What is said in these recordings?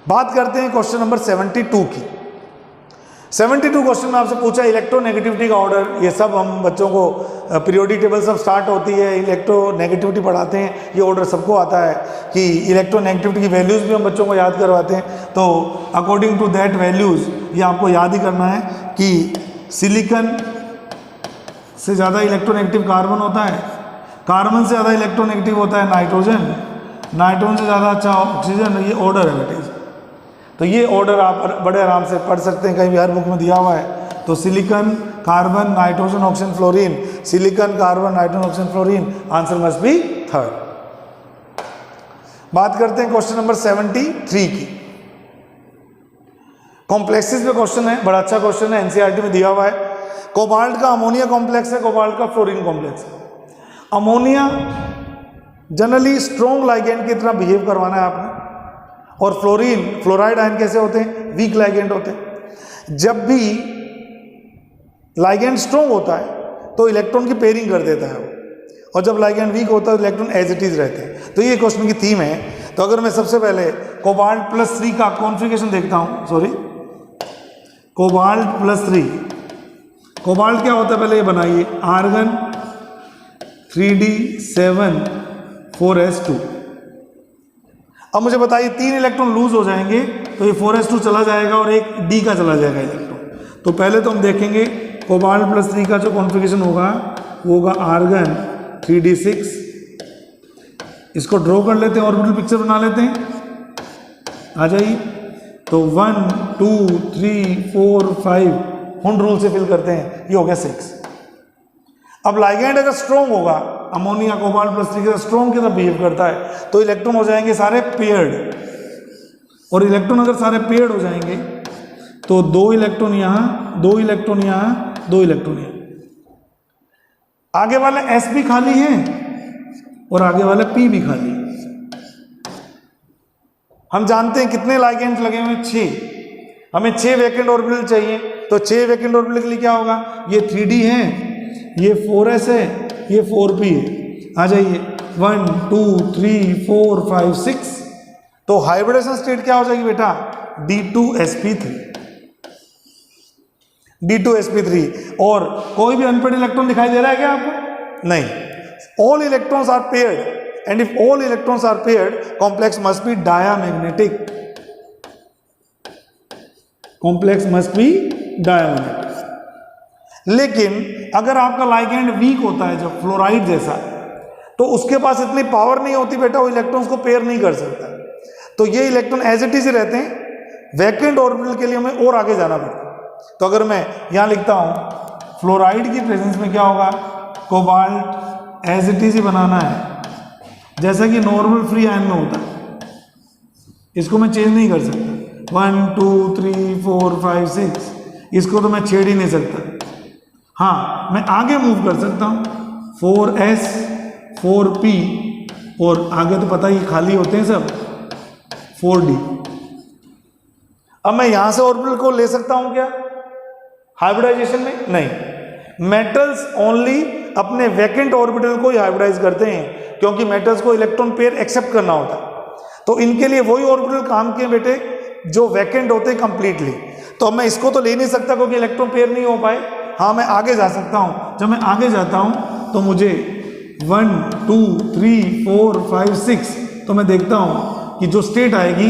बात करते हैं क्वेश्चन नंबर 72 की। 72 क्वेश्चन में आपसे पूछा इलेक्ट्रोनेगेटिविटी का ऑर्डर। ये सब हम बच्चों को पीरियोडिक टेबल सब स्टार्ट होती है, इलेक्ट्रोनेगेटिविटी पढ़ाते हैं, ये ऑर्डर सबको आता है कि इलेक्ट्रोनेगेटिविटी की वैल्यूज़ भी हम बच्चों को याद करवाते हैं। तो अकॉर्डिंग टू दैट वैल्यूज़ ये आपको याद ही करना है कि सिलिकॉन से ज़्यादा इलेक्ट्रोनेगेटिव कार्बन होता है, कार्बन से ज़्यादा इलेक्ट्रोनेगेटिव होता है नाइट्रोजन, नाइट्रोजन से ज़्यादा अच्छा ऑक्सीजन। ये ऑर्डर है बेटे। तो ये ऑर्डर आप बड़े आराम से पढ़ सकते हैं, कहीं भी हर बुक में दिया हुआ है। तो silicon, carbon, nitrogen, oxygen, fluorine, silicon, carbon, nitrogen, oxygen, fluorine, answer must B third. बात करते हैं क्वेश्चन नंबर 73 की। कॉम्प्लेक्सेस पे क्वेश्चन है, बड़ा अच्छा क्वेश्चन है, एनसीईआरटी में दिया हुआ है। कोबाल्ट का अमोनिया कॉम्प्लेक्स है, कोबाल्ट का फ्लोरीन कॉम्प्लेक्स है। अमोनिया जनरली स्ट्रॉन्ग लाइगेंड की तरह बिहेव करवाना है आपने, और फ्लोरीन, फ्लोराइड आयन कैसे होते हैं? वीक लाइगेंड होते हैं। जब भी लाइगेंड स्ट्रॉन्ग होता है तो इलेक्ट्रॉन की पेयरिंग कर देता है वो, और जब लाइगेंड वीक होता है तो इलेक्ट्रॉन एज इट इज रहते हैं। तो ये क्वेश्चन की थीम है। तो अगर मैं सबसे पहले कोबाल्ट +3 का कॉन्फ़िगरेशन देखता हूं, सॉरी कोबाल्ट +3, कोबाल्ट क्या होता है पहले ये बनाइए, आर्गन 3d7 4s2। अब मुझे बताइए 3 इलेक्ट्रॉन लूज हो जाएंगे तो ये 4s2 चला जाएगा और एक d का चला जाएगा इलेक्ट्रॉन। तो पहले तो हम देखेंगे कोबाल्ट +3 का जो कॉन्फ़िगरेशन होगा वो होगा आर्गन 3d6। इसको ड्रॉ कर लेते हैं, ऑर्बिटल पिक्चर बना लेते हैं, आ जाइए। तो 1 2 3 4 5 हुंड रूल से फिल करते हैं, ये हो गया 6। अब लाइगेंड अगर स्ट्रॉन्ग होगा, अमोनिया कोबाल्ट +3 के स्ट्रॉन्ग की तरह बिहेव करता है, तो इलेक्ट्रॉन हो जाएंगे सारे पेयर्ड, और इलेक्ट्रॉन अगर सारे पेयर्ड हो जाएंगे तो 2 इलेक्ट्रॉन यहाँ, 2 इलेक्ट्रॉन यहाँ, 2 इलेक्ट्रॉन यहाँ। आगे वाले s भी खाली हैं और आगे वाले p भी खाली है। हम जानते हैं कितने लाइगेंड लगे हुए हैं, 6। हमें 6 वैकेंट ऑर्बिटल चाहिए, तो 6 वैकेंट ऑर्बिटल के लिए क्या होगा, ये 3d है, ये 4s है, ये 4p है। आ जाइए 1 2 3 4 5 6। तो हाइब्रिडेशन स्टेट क्या हो जाएगी बेटा, d2sp3, d2sp3। और कोई भी अनपेड इलेक्ट्रॉन दिखाई दे रहा है क्या आपको? नहीं। All electrons are paired, and if all electrons are paired complex must be diamagnetic, complex must be diamagnetic. लेकिन अगर आपका लाइगेंड वीक होता है, जब फ्लोराइड जैसा, तो उसके पास इतनी पावर नहीं होती बेटा, वो इलेक्ट्रॉन्स को पेयर नहीं कर सकता। तो ये इलेक्ट्रॉन एज इट इज रहते हैं। वैकेंट ऑर्बिटल के लिए हमें और आगे जाना पड़ता है। तो अगर मैं यहां लिखता हूं फ्लोराइड की प्रेजेंस में क्या होगा, कोबाल्ट एज इट इज ही बनाना है, जैसा कि नॉर्मल फ्री आयन में होता है। इसको मैं चेंज नहीं कर सकता, 1 2 3 4 5 6, इसको तो मैं छेड़ ही नहीं सकता। हाँ, मैं आगे मूव कर सकता हूँ, 4s 4p, और आगे तो पता ही खाली होते हैं सब, 4d। अब मैं यहां से ऑर्बिटल को ले सकता हूं क्या हाइब्रिडाइजेशन में? नहीं। मेटल्स ओनली अपने वैकेंट ऑर्बिटल को ही हाइब्रिडाइज करते हैं, क्योंकि मेटल्स को इलेक्ट्रॉन पेयर एक्सेप्ट करना होता है। तो इनके लिए वही ऑर्बिटल काम के बेटे जो वैकेंट होते हैं कंप्लीटली। तो अब मैं इसको तो ले नहीं सकता क्योंकि इलेक्ट्रॉन पेयर नहीं हो पाए। हाँ, मैं आगे जा सकता हूं। जब मैं आगे जाता हूं तो मुझे 1 2 3 4 5 6, तो मैं देखता हूं कि जो स्टेट आएगी,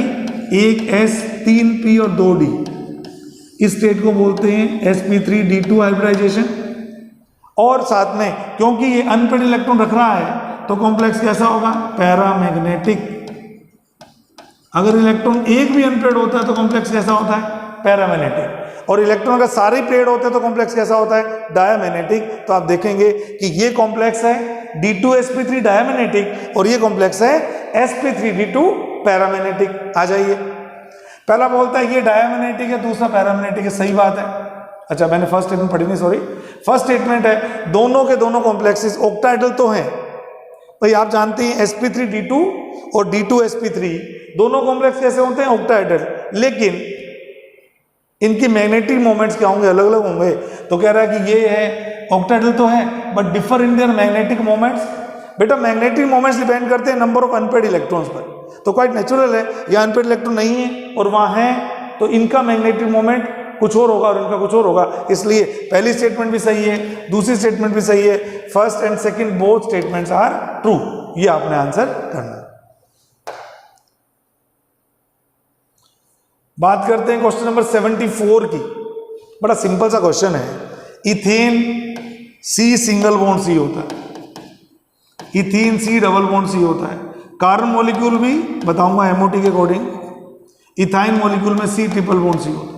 1s 3p और 2d, इस स्टेट को बोलते हैं sp3d2 हाइब्रिडाइजेशन। और साथ में क्योंकि ये अनपेड इलेक्ट्रॉन रख रहा है तो कॉम्प्लेक्स कैसा होगा, पैरामैग्नेटिक। अगर इलेक्ट्रॉन एक भी अनपेड होता है तो कॉम्प्लेक्स कैसा होता है, पैरामैग्नेटिक। और इलेक्ट्रॉन अगर सारे पेड होते हैं तो कॉम्प्लेक्स कैसा होता है, डायामैग्नेटिक। तो आप देखेंगे कि ये कॉम्प्लेक्स है d2sp3 डायामैग्नेटिक, और ये कॉम्प्लेक्स है sp3d2 पैरामैग्नेटिक। आ जाइए, पहला बोलता है ये डायामैग्नेटिक है, दूसरा पैरामैग्नेटिक है। सही बात है। अच्छा, मैंने फर्स्ट स्टेटमेंट पढ़ी नहीं, सॉरी। फर्स्ट स्टेटमेंट है दोनों के दोनों कॉम्प्लेक्सेस ऑक्टाहेड्रल तो हैं भाई। आप जानते हैं sp3d2 और d2sp3 दोनों कॉम्प्लेक्स कैसे होते हैं, ऑक्टाहेड्रल। लेकिन इनकी मैग्नेटिक मोमेंट्स क्या होंगे, अलग अलग होंगे। तो कह रहा है कि ये है ऑक्टाहेड्रल तो है, but differ in their magnetic moments. बेटा मैग्नेटिक मोमेंट्स डिपेंड करते हैं नंबर ऑफ अनपेड इलेक्ट्रॉन्स पर। तो क्वाइट नेचुरल है, यहाँ अनपेड इलेक्ट्रॉन नहीं है और वहाँ है, तो इनका मैग्नेटिक मोमेंट कुछ और होगा और इनका कुछ और होगा। इसलिए पहली स्टेटमेंट भी सही है, दूसरी स्टेटमेंट भी सही है, first and second both statements are true. ये आपने आंसर करना। बात करते हैं क्वेश्चन नंबर 74 की। बड़ा सिंपल सा क्वेश्चन है। Ethane C single bond C होता है, ethene C double bond C होता है। कार्बन मॉलिक्यूल भी बताऊंगा एमओटी के अकॉर्डिंग। इथाइन मॉलिक्यूल में सी ट्रिपल बॉन्ड सी होता है।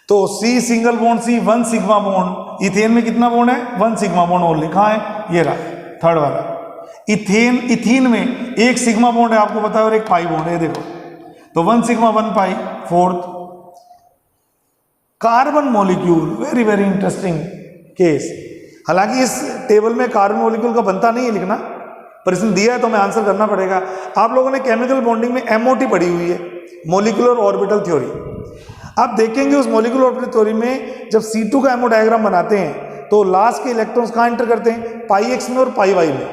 तो C single bond C 1 sigma bond, ethane में कितना बॉन्ड है? 1 सिग्मा बॉन्ड ओनली। कहाँ है? ये रहा थर्ड वाला। इथीन में 1 सिग्मा बॉन्ड है आपको पता है और 1 पाई बॉन्ड है, देखो। तो 1 sigma 1 pi, fourth. Carbon molecule, very very interesting case. हालांकि इस टेबल में कार्बन मॉलिक्यूल का बनता नहीं है लिखना, पर इसने दिया है तो हमें आंसर करना पड़ेगा। आप लोगों ने केमिकल बॉन्डिंग में एमओटी पढ़ी हुई है, मॉलिक्यूलर ऑर्बिटल थ्योरी। आप देखेंगे उस मॉलिक्यूलर ऑर्बिटल थ्योरी में जब C2 का एमओ डायग्राम बनाते हैं तो लास्ट के इलेक्ट्रॉन्स कहाँ एंटर करते हैं? पाई एक्स में और पाई वाई में।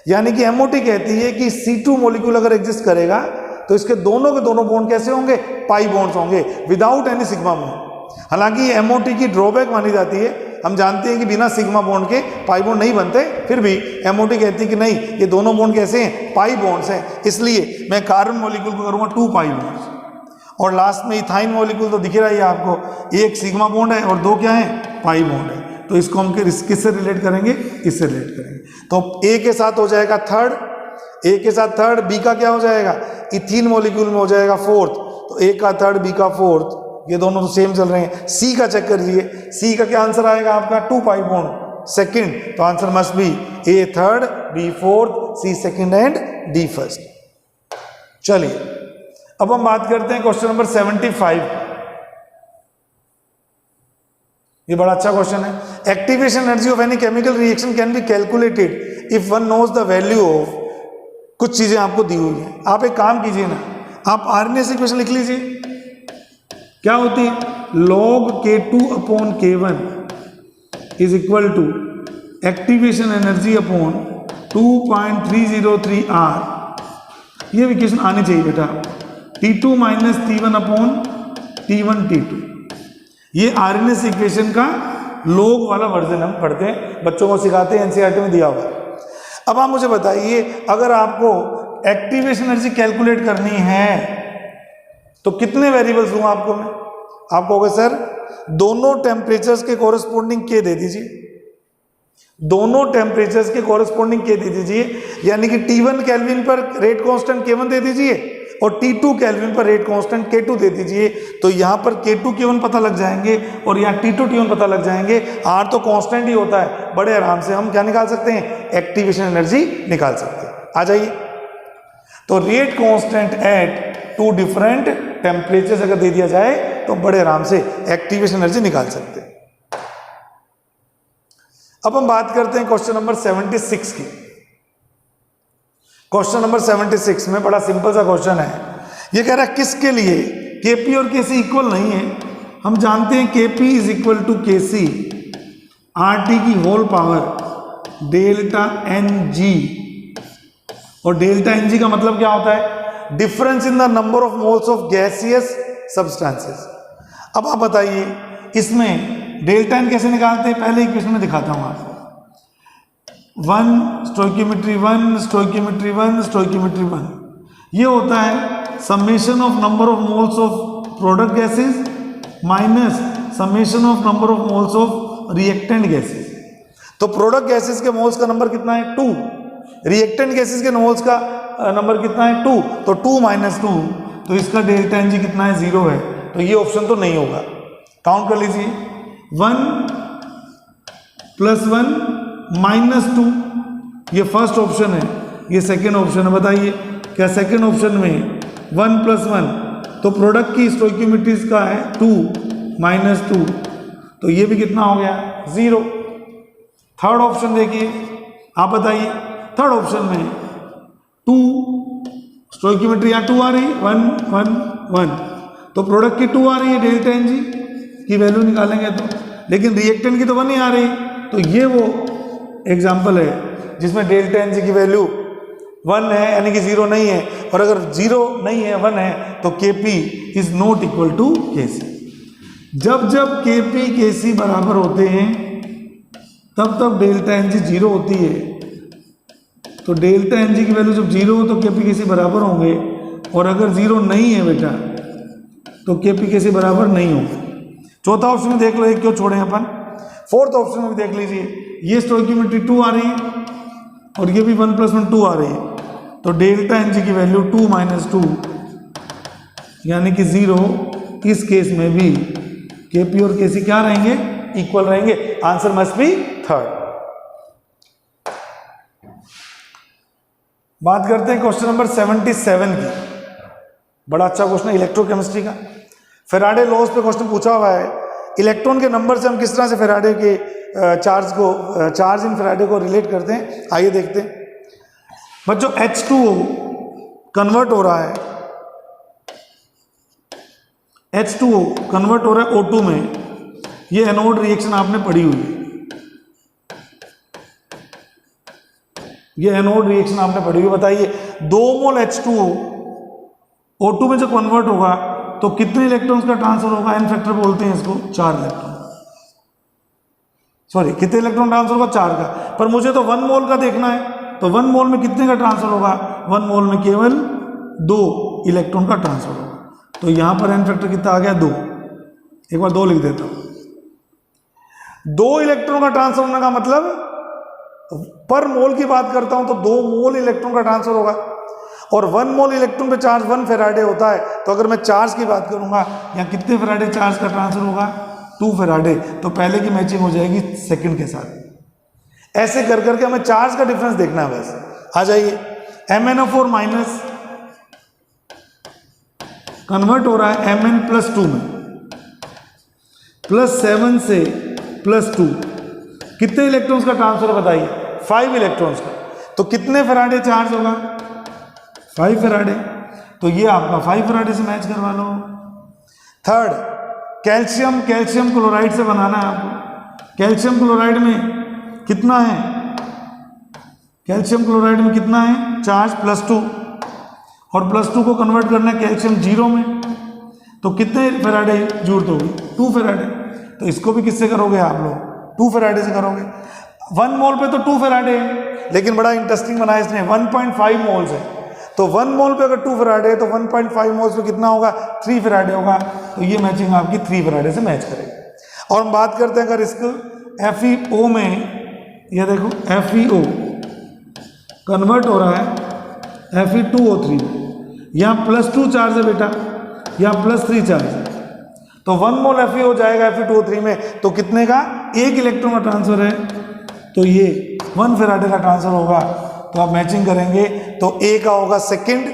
यानी कि एमओटी कहती है कि C2 मॉलिक्यूल अगर एग्जिस्ट करेगा तो इसके दोनों के दोनों बॉन्ड कैसे होंगे? पाई बॉन्ड्स होंगे, विदाउट एनी सिग्मा बॉन्ड। हालांकि एमओटी की ड्रॉबैक मानी जाती है, हम जानते हैं कि बिना सिग्मा बॉन्ड के पाई बॉन्ड नहीं बनते, फिर भी एमओटी कहती है कि नहीं, ये दोनों बॉन्ड कैसे हैं? पाई बॉन्ड्स हैं। इसलिए मैं कार्बन मॉलिक्यूल को करूंगा 2 पाई बॉन्ड्स। और लास्ट में इथाइन मॉलिक्यूल तो दिख रहा है आपको, 1 सिग्मा बॉन्ड है और 2 क्या है? पाई बॉन्ड है। तो इसको हम किससे रिलेट करेंगे? इससे रिलेट करेंगे। तो ए के साथ हो जाएगा थर्ड, ए के साथ थर्ड, बी का क्या हो जाएगा? इथीन मॉलिक्यूल में हो जाएगा फोर्थ। तो ए का थर्ड, बी का फोर्थ, ये दोनों तो सेम चल रहे हैं। सी का चेक करिए, सी का क्या आंसर आएगा आपका? 2 पाई बॉन्ड सेकंड। तो answer must be A third, B fourth, C second and D first. चलिए अब हम बात करते हैं क्वेश्चन नंबर 75। ये बड़ा अच्छा क्वेश्चन है। Activation energy of any chemical reaction can be calculated if one knows the value of, कुछ चीजें आपको दी हुई है। आप एक काम कीजिए ना, आप आरएनएस इक्वेशन लिख लीजिए। क्या होती है? log K2 upon K1 is equal to activation energy upon 2.303 R। ये इक्वेशन आनी चाहिए बेटा। T2 minus T1 upon T1 T2। ये आरएनएस इक्वेशन का log वाला वर्जन हम पढ़ते हैं, बच्चों को सिखाते हैं, एनसीईआरटी में दिया हुआ है। अब आप मुझे बताइए, अगर आपको एक्टिवेशन एनर्जी कैलकुलेट करनी है तो कितने वेरिएबल्स दूंगा आपको मैं? आप कहोगे सर दोनों टेम्परेचर्स के कॉरेस्पॉन्डिंग के दे दीजिए, दोनों टेम्परेचर्स के कॉरेस्पॉन्डिंग के दे दीजिए। यानी कि T1 केल्विन पर रेट कांस्टेंट K1 दे दीजिए और T2 केल्विन पर रेट कांस्टेंट K2 दे दीजिए। तो यहाँ पर K2 K1 पता लग जाएंगे और यहाँ T2 T1 पता लग जाएंगे। R तो कांस्टेंट ही होता है, बड़े आराम से हम क्या निकाल सकते हैं? एक्टिवेशन एनर्जी निकाल सकते हैं। आ जाइए। तो rate constant eight 2 different temperatures अगर दे दिया जाए तो बड़े आराम से एक्टिवेशन एनर्जी निकाल सकते हैं। अब हम बात करते हैं क्वेश्चन नंबर 76 की। क्वेश्चन नंबर 76 में बड़ा सिंपल सा क्वेश्चन है। ये कह रहा है किसके लिए Kp और Kc इक्वल नहीं है। हम जानते हैं Kp is equal to Kc RT की होल पावर डेल्टा Ng, और डेल्टा Ng का मतलब क्या होता है? Difference in the number of moles of gaseous substances. अब आप बताइए इसमें डेल्टा एन कैसे निकालते हैं? पहले इक्वेशन में दिखाता हूं आपको। 1 स्टोइकियोमेट्री 1 स्टोइकियोमेट्री 1 स्टोइकियोमेट्री 1, ये होता है summation of number of moles of product gases minus summation of number of moles of reactant gases. तो प्रोडक्ट गैसेस के मोल्स का नंबर कितना है? 2। रिएक्टेंट गैसेस के मोल्स का नंबर कितना है? 2। तो 2 माइनस 2, तो इसका डेल्टा एनजी कितना है? 0 है। तो ये ऑप्शन तो नहीं होगा। काउंट कर लीजिए, 1 + 1 -2, ये फर्स्ट ऑप्शन है, ये सेकेंड ऑप्शन है। बताइए क्या सेकेंड ऑप्शन में 1 + 1, तो प्रोडक्ट की स्टोइकियोमेट्रीज का है 2 - 2, तो ये भी कितना हो गया? 0। थर्ड ऑप्शन देखिए, आप बताइए थर्ड ऑप्शन में 2 स्टोइकियोमेट्री यहाँ 2 आ रही है, 1 1 1, तो प्रोडक्ट की 2 आ रही है, डेल्टा एनजी की वैल्यू निकालेंगे तो, लेकिन रिएक्टेंट की तो 1 ही आ रही। तो ये वो एग्जाम्पल है जिसमें डेल्टा एनजी की वैल्यू 1 है यानी कि 0 नहीं है, और अगर 0 नहीं है 1 है तो Kp is not equal to Kc। जब जब Kp Kc बराबर होते हैं तब तब डेल्टा एन जी 0 होती है। तो डेल्टा एन जी की वैल्यू जब 0 हो तो Kp Kc बराबर होंगे, और अगर 0 नहीं है बेटा तो Kp Kc बराबर नहीं होंगे। चौथा ऑप्शन में देख लो, एक क्यों छोड़े अपन। फोर्थ ऑप्शन में भी देख लीजिए, ये स्टोइकियोमेट्री 2 आ रही है और ये भी 1 + 1 2 आ रही है, तो डेल्टा एन जी की वैल्यू 2 - 2 यानी कि 0। इस केस में भी Kp और Kc क्या रहेंगे, इक्वल रहेंगे। Answer must B third. बात करते हैं क्वेश्चन नंबर 77 की। बड़ा अच्छा क्वेश्चन है इलेक्ट्रोकेमिस्ट्री का। फेराडे लॉज पे क्वेश्चन पूछा हुआ है, इलेक्ट्रॉन के नंबर से हम किस तरह से फेराडे के चार्ज इन फेराडे को रिलेट करते हैं, आइए देखते हैं। बच्चों H2O कन्वर्ट हो रहा है, H2O कन्वर्ट हो रहा है O2 में। ये एनोड रिएक्शन आपने पढ़ी हुई है, ये एनोड रिएक्शन आपने पढ़ी हुई। बताइए 2 मोल H2O O2 में जो कन्वर्ट होगा तो कितने इलेक्ट्रॉन्स का ट्रांसफर होगा, एन फैक्टर बोलते हैं इसको, 4 इलेक्ट्रॉन। सॉरी, कितने इलेक्ट्रॉन ट्रांसफर होगा, 4 का। पर मुझे तो 1 मोल का देखना है, तो 1 मोल में कितने का ट्रांसफर होगा, 1 मोल में केवल 2 इलेक्ट्रॉन का ट्रांसफर होगा। तो यहां पर एन फैक्टर कितना आ गया, 2। एक बार 2 लिख देता हूं। 2 इलेक्ट्रॉन का ट्रांसफर होने का मतलब, पर मोल की बात करता हूं तो 2 मोल इलेक्ट्रॉन का ट्रांसफर होगा, और 1 मोल इलेक्ट्रॉन पे चार्ज 1 फेराडे होता है। तो अगर मैं चार्ज की बात करूंगा, यहाँ कितने फेराडे चार्ज का ट्रांसफर होगा, 2 फेराडे। तो पहले की मैचिंग हो जाएगी सेकंड के साथ। ऐसे कर करके हमें चार्ज का डिफरेंस देखना है बस। आ जाइए, MnO4 माइनस कन्वर्ट हो रहा है Mn + 2 में, +7 से +2। कितने इलेक्ट्रॉन्स का ट्रांसफर बताइए, 5 इलेक्ट्रॉन्स का। तो कितने फेराडे चार्ज होगा, 5 फेराडे। तो ये आपका 5 फेराडे से मैच करवा लो। थर्ड, कैल्शियम क्लोराइड से बनाना है आपको। कैल्शियम क्लोराइड में कितना है, कैल्शियम क्लोराइड में कितना है चार्ज, +2, और +2 को कन्वर्ट करना है कैल्शियम 0 में। तो कितने फेराडे जरूरत होगी, 2 फेराडे। तो इसको भी किससे करोगे आप लोग, 2 फेराडे से करोगे। 1 मोल पे तो 2 फेराडे है, लेकिन बड़ा इंटरेस्टिंग बनाया इसने, 1.5 मोल्स है। तो 1 मोल पे अगर 2 फेराडे है तो 1.5 मोल्स पे कितना होगा, 3 फेराडे होगा। तो ये मैचिंग आपकी 3 फेराडे से मैच करेगी। और हम बात करते हैं अगर इसको FeO में, ये देखो FeO कन्वर्ट हो रहा है Fe2O3 में। यहाँ +2 चार्ज है बेटा, यहाँ +3 चार्ज है। तो 1 मोल FeO जाएगा Fe2O3 में, तो कितने का, 1 इलेक्ट्रॉन का ट्रांसफर है। तो ये 1 फेराडे का ट्रांसफर होगा। तो आप मैचिंग करेंगे तो A का होगा सेकंड,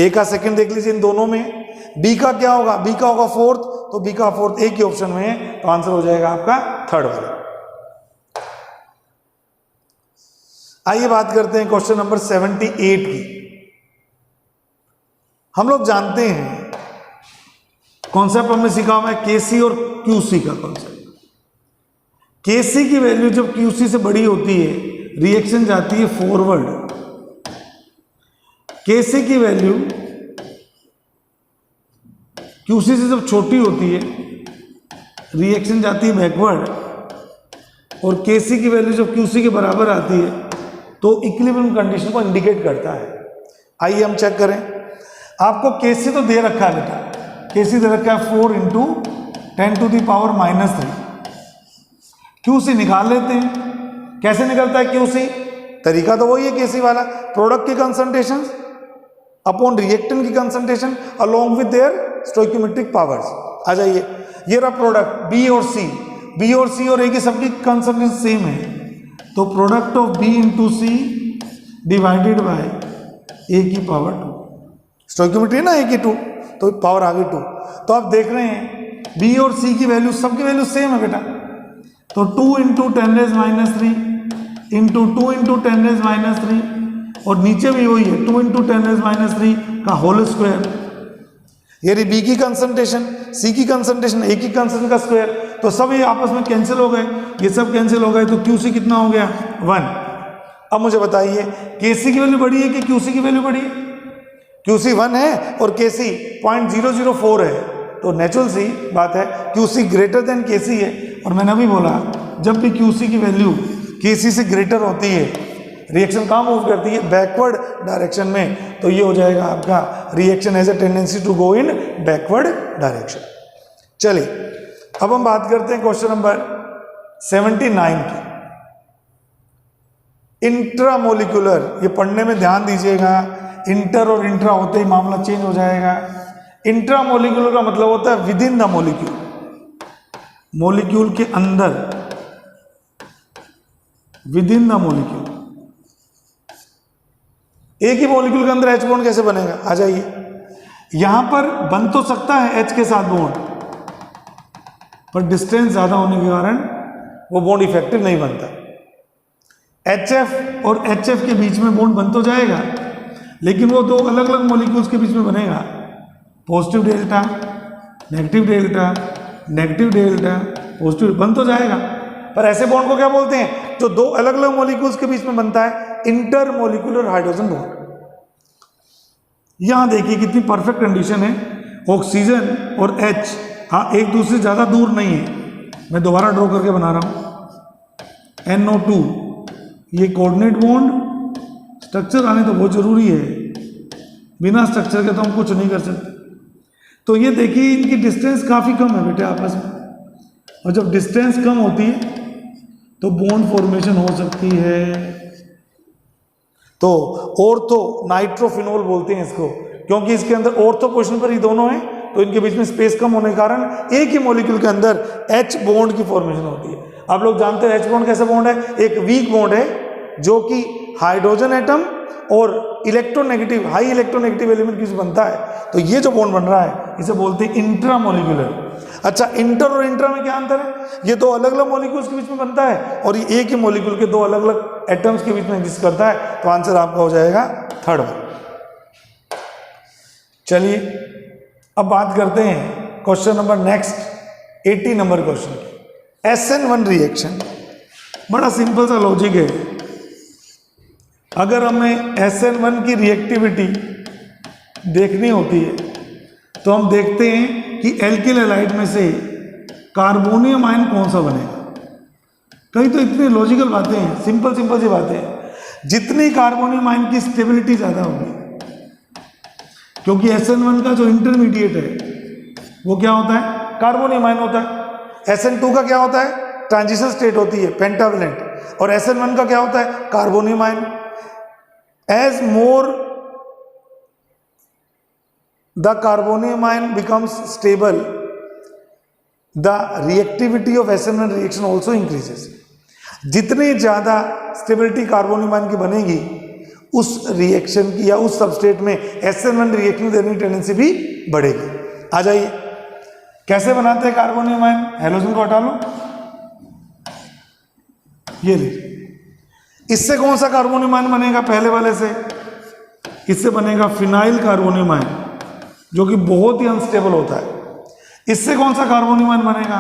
A का सेकंड देख लीजिए इन दोनों में। B का क्या होगा, B का होगा फोर्थ, तो B का फोर्थ एक ही ऑप्शन में है, तो आंसर हो जाएगा आपका थर्ड वाला। आइए बात करते हैं क्वेश्चन नंबर 78 की। हम लोग जानते हैं कॉन्सेप्ट हमने सीखा हुआ है Kc और Qc का कॉन्सेप्ट। Kc की वैल्यू जब Qc से बड़ी होती है, रिएक्शन जाती है फॉरवर्ड। Kc की वैल्यू Qc से जब छोटी होती है, रिएक्शन जाती है बैकवर्ड। और Kc की वैल्यू जब Qc के बराबर आती है तो इक्विलिब्रियम कंडीशन को इंडिकेट करता है। आइए हम चेक करें। आपको Kc तो दे रखा है बेटा, Kc दे रखा है 4 × 10⁻³ Qc निकाल लेते हैं। कैसे निकलता है Qc, तरीका तो वही है Kc वाला, प्रोडक्ट की कंसंट्रेशन अपॉन रिएक्टेंट की concentration along with their stoichiometric powers. आ जाइए, ये रहा प्रोडक्ट B और C, B और C और A की सबकी कंसंट्रेशन सेम है। तो product of B × C divided by A की पावर 2, स्टोइकियोमेट्री ना A की 2, तो पावर आ गई 2। तो आप देख रहे हैं B और C की वैल्यू, सबकी वैल्यू सेम है बेटा। तो 2 × 10⁻³ × 2 × 10⁻³ और नीचे भी वही है 2 × 10⁻³ का होल स्क्वायर। यानी B की कंसंट्रेशन, C की कंसंट्रेशन, A की कंसंट्रेशन का स्क्वायर। तो सब ये आपस में कैंसिल हो गए, ये सब कैंसिल हो गए। तो Qc कितना हो गया, 1। अब मुझे बताइए Kc की वैल्यू बड़ी है कि Qc की वैल्यू बड़ी है? Qc 1 है और Kc 0.004 है, तो नेचुरल सी बात है Qc ग्रेटर देन Kc है। और मैंने अभी बोला जब भी Qc की वैल्यू Kc से ग्रेटर होती है, रिएक्शन कहाँ मूव करती है? बैकवर्ड डायरेक्शन में। तो ये हो जाएगा आपका reaction has a tendency to go in backward direction. चलिए अब हम बात करते हैं क्वेश्चन नंबर 79 की। इंट्रामोलिकुलर, ये पढ़ने में ध्यान दीजिएगा, इंटर और इंट्रा होते ही मामला चेंज हो जाएगा। इंट्रामोलिकुलर का मतलब होता है with in the molecule, molecule के अंदर, विद इन द मोलिक्यूल। एक ही मोलिक्यूल के अंदर H बॉन्ड कैसे बनेगा? आ जाइए, यहां पर बन तो सकता है H के साथ बॉन्ड, पर डिस्टेंस ज्यादा होने के कारण वो बॉन्ड इफेक्टिव नहीं बनता। HF और HF के बीच में बॉन्ड बन तो जाएगा, लेकिन वो दो अलग अलग मॉलिक्यूल्स के बीच में बनेगा। Positive delta, negative delta, negative delta, positive, बन तो जाएगा, पर ऐसे बॉन्ड को क्या बोलते हैं? जो दो अलग अलग मॉलिक्यूल्स के बीच में बनता है, इंटरमोलिकुलर हाइड्रोजन बॉन्ड। यहां देखिए कितनी परफेक्ट कंडीशन है, ऑक्सीजन और H हाँ एक दूसरे से ज्यादा दूर नहीं है। मैं दोबारा ड्रॉ करके बना रहा हूं, NO2, ये कोऑर्डिनेट बॉन्ड, स्ट्रक्चर आने तो बहुत जरूरी है, बिना स्ट्रक्चर के तो हम कुछ नहीं कर सकते। तो ये देखिए इनकी डिस्टेंस काफी कम है बेटे आपस में, और जब डिस्टेंस कम होती है तो बॉन्ड फॉर्मेशन हो सकती है। तो ऑर्थो नाइट्रोफिनोल बोलते हैं इसको, क्योंकि इसके अंदर ऑर्थो पोजीशन पर ही दोनों हैं, तो इनके बीच में स्पेस कम होने के कारण एक ही मॉलिक्यूल के अंदर H बॉन्ड की फॉर्मेशन होती है। आप लोग जानते हैं H बॉन्ड कैसा बॉन्ड है? एक वीक बॉन्ड है जो कि हाइड्रोजन एटम और इलेक्ट्रोनेगेटिव, हाई इलेक्ट्रोनेगेटिव एलिमेंट की बनता है। तो ये जो बॉन्ड बन रहा है इसे बोलते हैं इंट्रामोलिकुलर। अच्छा, इंटर और इंट्रा में क्या अंतर है? ये दो अलग अलग मॉलिक्यूल्स के बीच में बनता है और ये एक ही मॉलिक्यूल के दो अलग अलग एटम्स के बीच में एग्जिस्ट करता है। तो आंसर आपका हो जाएगा थर्ड वन। चलिए अब बात करते हैं question number next 80 number question की। SN1 रिएक्शन, बड़ा सिंपल सा लॉजिक है। अगर हमें SN1 की रिएक्टिविटी देखनी होती है तो हम देखते हैं कि एल्किल हैलाइड में से कार्बोनियम आयन कौन सा बनेगा। कई तो इतनी लॉजिकल बातें हैं, सिंपल सिंपल सी बातें हैं। जितनी कार्बोनियम आयन की स्टेबिलिटी ज़्यादा होगी, क्योंकि SN1 का जो इंटरमीडिएट है वो क्या होता है? कार्बोनियम आयन होता है। SN2 का क्या होता है? ट्रांजिशन स्टेट होती है, पेंटावेलेंट। और SN1 का क्या होता है? Carbonium ion. As more the carbonium ion becomes stable, the reactivity of SN1 reaction also increases. जितनी ज़्यादा स्टेबिलिटी कार्बोनियम आयन की बनेगी, उस रिएक्शन की या उस सबस्टेट में SN1 रिएक्शन देने की टेंडेंसी भी बढ़ेगी। आ जाइए, कैसे बनाते हैं कार्बोनियम आयन? हेलोजन को हटा लो, ये लीजिए। इससे कौन सा कार्बोनियम आयन बनेगा? पहले वाले से, इससे बनेगा फिनाइल कार्बोनियम आयन, जो कि बहुत ही अनस्टेबल होता है। इससे कौन सा कार्बोनियम आयन बनेगा?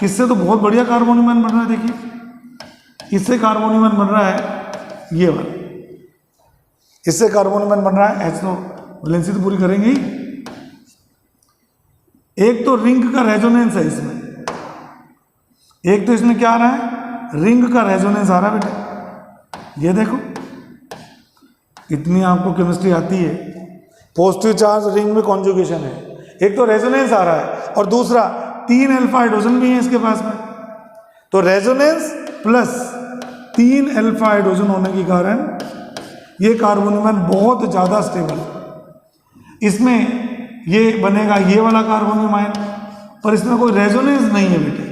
इससे तो बहुत बढ़िया कार्बोनियम आयन बन रहा है। देखिए, इससे कार्बोनियम आयन बन रहा है ये वाला, इससे कार्बोनियम आयन बन रहा है H। तो वैलेंसी तो पूरी करेंगे ही। एक तो रिंग का रेजोनेंस है इसमें, एक तो इसमें क्या आ रहा है? रिंग का रेजोनेंस आ रहा है बेटा। ये देखो, इतनी आपको केमिस्ट्री आती है। पॉजिटिव चार्ज रिंग में कॉन्जुगेशन है, एक तो रेजोनेंस आ रहा है और दूसरा 3 अल्फा हाइड्रोजन भी है इसके पास में। तो रेजोनेंस प्लस 3 अल्फा हाइड्रोजन होने के कारण ये कार्बोनियम आयन बहुत ज़्यादा स्टेबल है। इसमें ये बनेगा ये वाला कार्बोनियम आयन, पर इसमें कोई रेजोनेंस नहीं है बेटे।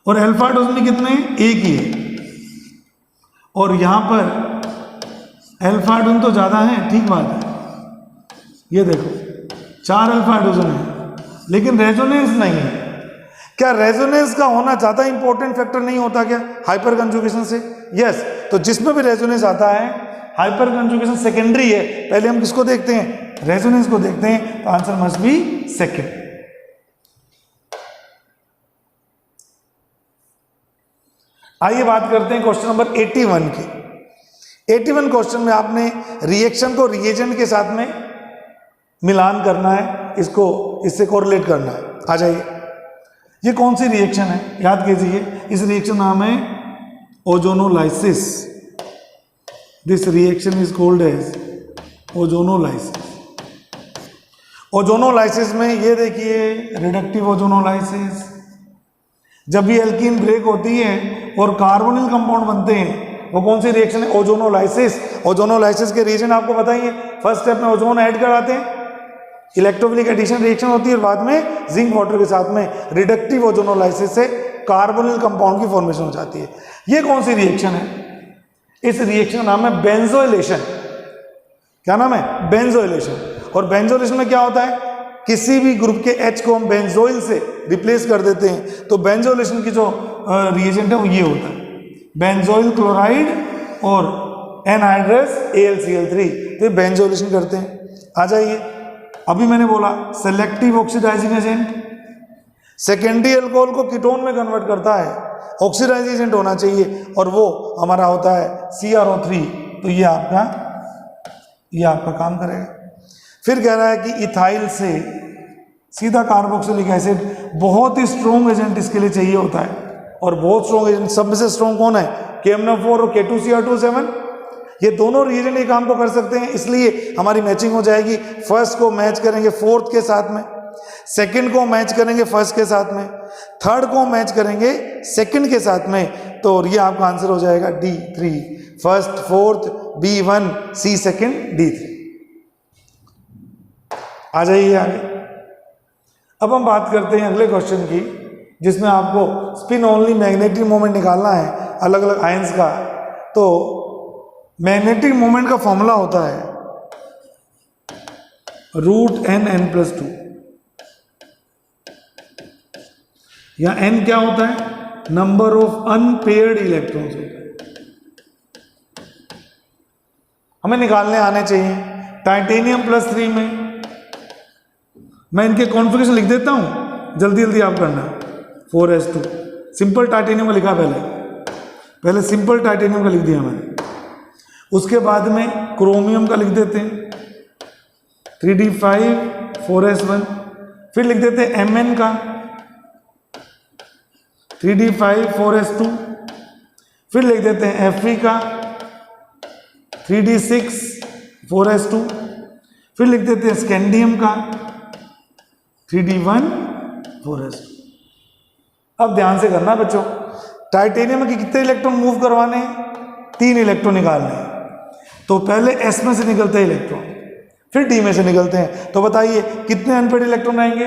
और अल्फा हाइड्रोजन भी कितने हैं? एक ही है। और यहाँ पर अल्फा हाइड्रोजन तो ज़्यादा है, ठीक बात है। ये देखो 4 अल्फा हाइड्रोजन है, लेकिन रेजोनेंस नहीं है। क्या रेजोनेंस का होना ज़्यादा इंपॉर्टेंट फैक्टर नहीं होता क्या हाइपर कंजुगेशन से? यस। तो जिसमें भी रेजोनेंस आता है, हाइपर कंजुगेशन सेकेंडरी है। पहले हम किसको देखते हैं? रेजोनेंस को देखते हैं। तो आंसर मस्ट बी सेकेंड। आइए बात करते हैं क्वेश्चन नंबर 81 की। 81 क्वेश्चन में आपने रिएक्शन को रिएजेंट के साथ में मिलान करना है, इसको इससे कोरिलेट करना है। आ जाइए, ये कौन सी रिएक्शन है याद कीजिए। इस रिएक्शन नाम है ozonolysis. This reaction is called as ozonolysis. Ozonolysis में ये देखिए रिडक्टिव ओजोनोलाइसिस, जब भी एल्कीन ब्रेक होती है और कार्बोनिल कंपाउंड बनते हैं, वो कौन सी रिएक्शन है? ओजोनोलाइसिस। ओजोनोलाइसिस के रीजन आपको बताइए। फर्स्ट स्टेप में ओजोन ऐड कराते हैं, इलेक्ट्रोफिलिक एडिशन रिएक्शन होती है, और बाद में जिंक वाटर के साथ में रिडक्टिव ओजोनोलाइसिस से कार्बोनिल कंपाउंड की फॉर्मेशन हो जाती है। ये कौन सी रिएक्शन है? इस रिएक्शन का नाम है बेंजोइलेशन। क्या नाम है? बेंजोइलेशन। और बेंजोइलेशन में क्या होता है? किसी भी ग्रुप के H को हम बेंजोइल से रिप्लेस कर देते हैं, तो बेंजोइलेशन की जो रिएजेंट है वो ये होता है, बेंजोइल क्लोराइड और एनहाइड्रस AlCl3, तो ये बेंजोइलेशन करते हैं। आ जाइए, अभी मैंने बोला selective oxidising agent, secondary alcohol को कीटोन में कन्वर्ट करता है, ऑक्सीडाइजिंग एजेंट होना चाहिए, और वो हमारा होता है CrO3, तो ये आपका काम करेगा। फिर कह रहा है कि इथाइल से सीधा कार्बोक्सिलिक एसिड, बहुत ही स्ट्रॉन्ग एजेंट इसके लिए चाहिए होता है, और बहुत स्ट्रॉन्ग एजेंट, सब में से स्ट्रॉन्ग कौन है? KMnO4 और K2Cr2 ये दोनों रिएजेंट ये काम को कर सकते हैं, इसलिए हमारी मैचिंग हो जाएगी। फर्स्ट को मैच करेंगे फोर्थ के साथ में, सेकंड को मैच करेंगे फर्स्ट के साथ में, थर्ड को मैच करेंगे सेकंड के साथ में, तो ये आपका आंसर हो जाएगा D3, first fourth, B1 C second D3। आ जाइए आगे। अब हम बात करते हैं अगले क्वेश्चन की, जिसमें आपको स्पिन ओनली मैग्नेटिक मोमेंट निकालना है अलग अलग आयंस का। तो मैग्नेटिक मोमेंट का फॉर्मूला होता है √n(n+2), या n क्या होता है? नंबर ऑफ अनपेयर्ड इलेक्ट्रॉन्स होता है। हमें निकालने आने चाहिए। टाइटेनियम +3 में मैं इनके कॉन्फ़िगरेशन लिख देता हूं, जल्दी जल्दी आप करना। 4s2 सिंपल टाइटेनियम का लिखा, पहले सिंपल टाइटेनियम का लिख दिया मैंने। उसके बाद में क्रोमियम का लिख देते हैं 3d5 4s1, फिर लिख देते हैं Mn का 3d5 4s2, फिर लिख देते हैं Fe का 3d6 4s2, फिर लिख देते हैं स्कैंडियम का 3d1 4s2। अब ध्यान से करना बच्चों, टाइटेनियम के कितने इलेक्ट्रॉन मूव करवाने हैं? 3 इलेक्ट्रॉन निकालने हैं। तो पहले S में से निकलते हैं इलेक्ट्रॉन, फिर D में से निकलते हैं। तो बताइए कितने अनपेड इलेक्ट्रॉन आएंगे?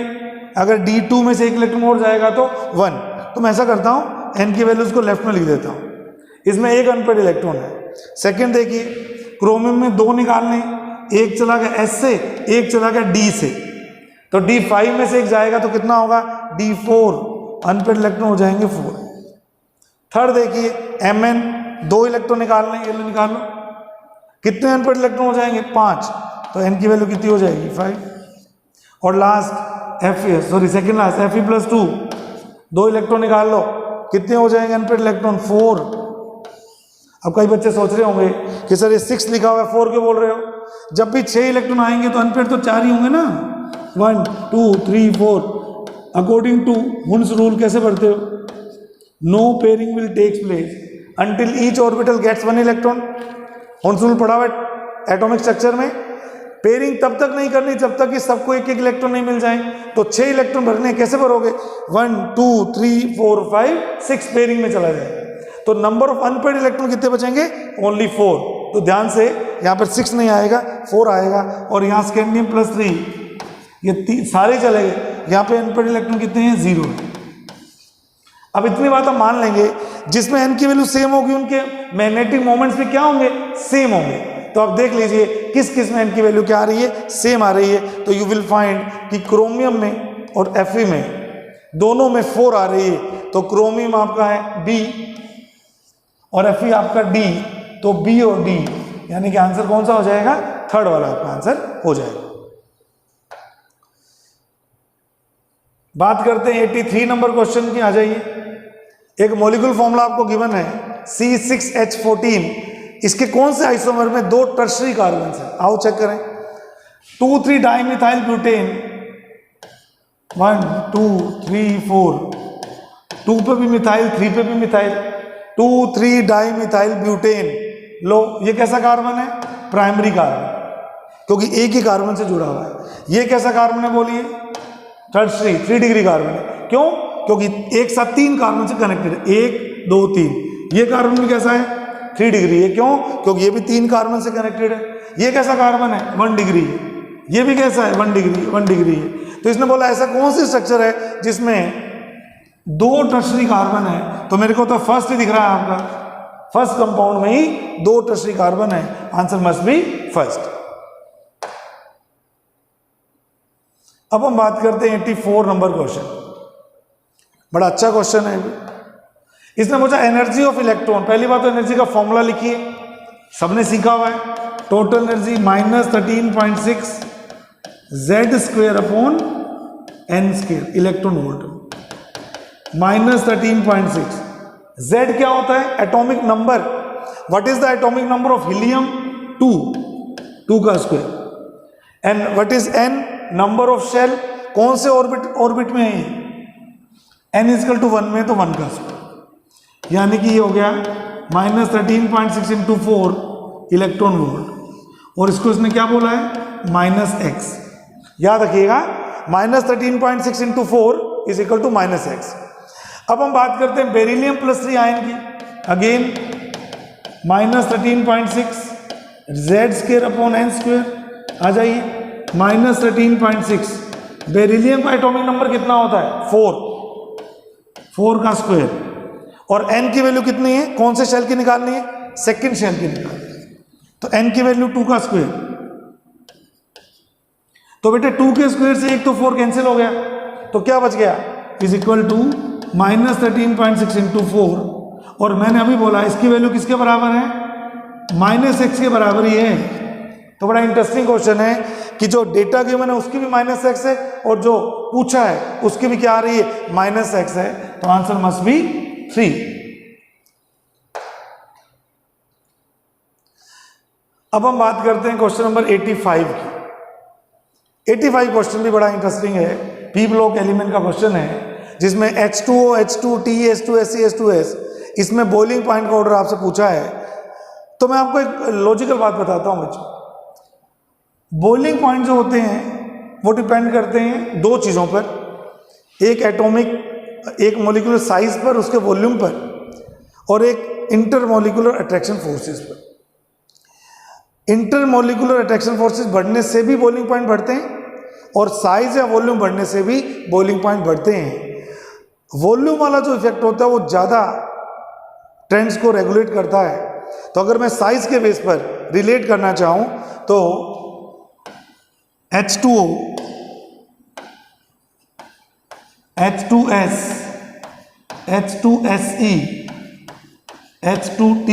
अगर D2 में से एक इलेक्ट्रॉन और जाएगा तो 1। तो मैं ऐसा करता हूँ, N की वैल्यूज को लेफ्ट में लिख देता हूँ, इसमें एक अनपेड इलेक्ट्रॉन है। सेकेंड देखिए, क्रोमियम में 2 निकालने, एक चला गया S से, एक चला गया D से, तो D5 में से एक जाएगा तो कितना होगा? D4, अनपेड इलेक्ट्रॉन हो जाएंगे 4। थर्ड देखिए, Mn 2 इलेक्ट्रॉन निकालने, ये लो निकाल लो, कितने अनपेड इलेक्ट्रॉन हो जाएंगे? 5, तो N की वैल्यू कितनी हो जाएगी? 5। और last second last Fe+2 2 electron निकाल लो, कितने हो जाएंगे अनपेड इलेक्ट्रॉन? 4। अब कई बच्चे सोच रहे होंगे कि सर ये 6 लिखा हुआ है 4 क्यों बोल रहे हो? जब भी 6 इलेक्ट्रॉन आएंगे तो अनपेड तो 4 ही होंगे ना, 1 2 3 4। अकॉर्डिंग टू हुन्स रूल कैसे पढ़ते हो? No pairing will takes place until each orbital gets 1 electron. Hund's rule पढ़ा हुआ एटॉमिक स्ट्रक्चर में। पेयरिंग तब तक नहीं करनी जब तक कि सबको एक एक इलेक्ट्रॉन नहीं मिल जाए। तो 6 इलेक्ट्रॉन भरने, कैसे भरोगे? 1 2 3 4 5 6 पेयरिंग में चला जाएगा। तो नंबर ऑफ अनपेड इलेक्ट्रॉन कितने बचेंगे? ओनली 4। तो ध्यान से यहाँ पर 6 नहीं आएगा, 4 आएगा। और यहाँ स्कैंडियम +3, ये सारे चले गए। यहाँ पे अनपेड इलेक्ट्रॉन कितने हैं? 0 है। अब इतनी बात हम मान लेंगे, जिसमें n की वैल्यू सेम होगी उनके मैग्नेटिक मोमेंट्स भी क्या होंगे? सेम होंगे। तो आप देख लीजिए किस किस में n की वैल्यू क्या आ रही है? सेम आ रही है। तो यू विल फाइंड कि क्रोमियम में और Fe में दोनों में 4 आ रही है। तो क्रोमियम आपका है B और Fe आपका D, तो B और D, यानी कि आंसर कौन सा हो जाएगा? थर्ड वाला आपका आंसर हो जाएगा। बात करते हैं 83 नंबर क्वेश्चन की। आ जाइए, एक मॉलिक्यूल फॉर्मूला आपको गिवन है C6H14, इसके कौन से आइसोमर में 2 टर्शरी कार्बन है? आओ चेक करें। 2,3 डाइमिथाइल ब्यूटेन, 1 2 3 4, 2 पे भी मिथाइल, 3 पे भी मिथाइल, 2,3 डाइमिथाइल ब्यूटेन। लो, ये कैसा कार्बन है? प्राइमरी कार्बन, क्योंकि एक ही कार्बन से जुड़ा हुआ है। ये कैसा कार्बन है बोलिए? टर्शरी, 3 डिग्री कार्बन है। क्यों? क्योंकि एक साथ 3 कार्बन से कनेक्टेड है, 1 2 3। ये कार्बन भी कैसा है? 3 डिग्री है। क्यों? क्योंकि ये भी 3 कार्बन से कनेक्टेड है। ये कैसा कार्बन है? 1 डिग्री है। ये भी कैसा है? 1 डिग्री, 1 डिग्री है। तो इसने बोला ऐसा कौन सी स्ट्रक्चर है जिसमें 2 टर्शरी कार्बन है? तो मेरे को तो फर्स्ट ही दिख रहा है आपका, फर्स्ट कंपाउंड में ही 2 टर्शरी कार्बन है। Answer must B first. अब हम बात करते हैं 84 नंबर क्वेश्चन। बड़ा अच्छा क्वेश्चन है। इसने पूछा एनर्जी ऑफ इलेक्ट्रॉन। पहली बात तो एनर्जी का फॉर्मूला लिखिए, सबने सीखा हुआ है। Total energy -13.6 Z² upon n², electron volt. -13.6। Z क्या होता है? Atomic number. What is the atomic number of helium? 2 का square. And what is n? Number of shell. कौन से ऑर्बिट में है? n = 1 में, तो 1 का स्क्वायर। यानी कि ये हो गया -13.6 × 4 इलेक्ट्रॉन वोल्ट। और इसको इसने क्या बोला है? -x। याद रखिएगा, -13.6 × 4 = -x। अब हम बात करते हैं बेरिलियम +3 आयन की। Again -13.6 Z² upon n²। आ जाइए, -13.6। बेरिलियम का एटॉमिक नंबर कितना होता है? 4 का स्क्वायर। और n की वैल्यू कितनी है? कौन से शेल की निकालनी है? सेकंड शेल की निकालनी है। तो n की वैल्यू 2 का स्क्वायर। तो बेटे 2 के स्क्वायर से 1 तो 4 कैंसिल हो गया, तो क्या बच गया? = -13.6 × 4। और मैंने अभी बोला इसकी वैल्यू किसके बराबर है? -x के बराबर ही है। तो बड़ा इंटरेस्टिंग क्वेश्चन है कि जो डेटा गिवन है उसकी भी -x है, और जो पूछा है उसकी भी क्या आ रही है? -x है। तो आंसर मस्ट बी 3। अब हम बात करते हैं क्वेश्चन नंबर 85 की। 85 क्वेश्चन भी बड़ा इंटरेस्टिंग है, पी ब्लॉक एलिमेंट का क्वेश्चन है, जिसमें H2O, H2T, H2SE, H2S, इसमें बॉइलिंग पॉइंट का ऑर्डर आपसे पूछा है। तो मैं आपको एक लॉजिकल बात बताता हूं बच्चों। बॉइलिंग पॉइंट जो होते हैं वो डिपेंड करते हैं 2 चीज़ों पर, एक एक मॉलिक्यूलर साइज पर, उसके वॉल्यूम पर, और एक इंटरमॉलिक्यूलर अट्रैक्शन फोर्सेस पर। इंटरमॉलिक्यूलर अट्रैक्शन फोर्सेस बढ़ने से भी बॉइलिंग पॉइंट बढ़ते हैं, और साइज या वॉल्यूम बढ़ने से भी बॉइलिंग पॉइंट बढ़ते हैं। वॉल्यूम वाला जो इफेक्ट होता है वो ज़्यादा ट्रेंड्स को रेगुलेट करता है। तो अगर मैं साइज के बेस पर रिलेट करना चाहूँ तो H2O, H2S, H2SE, H2T,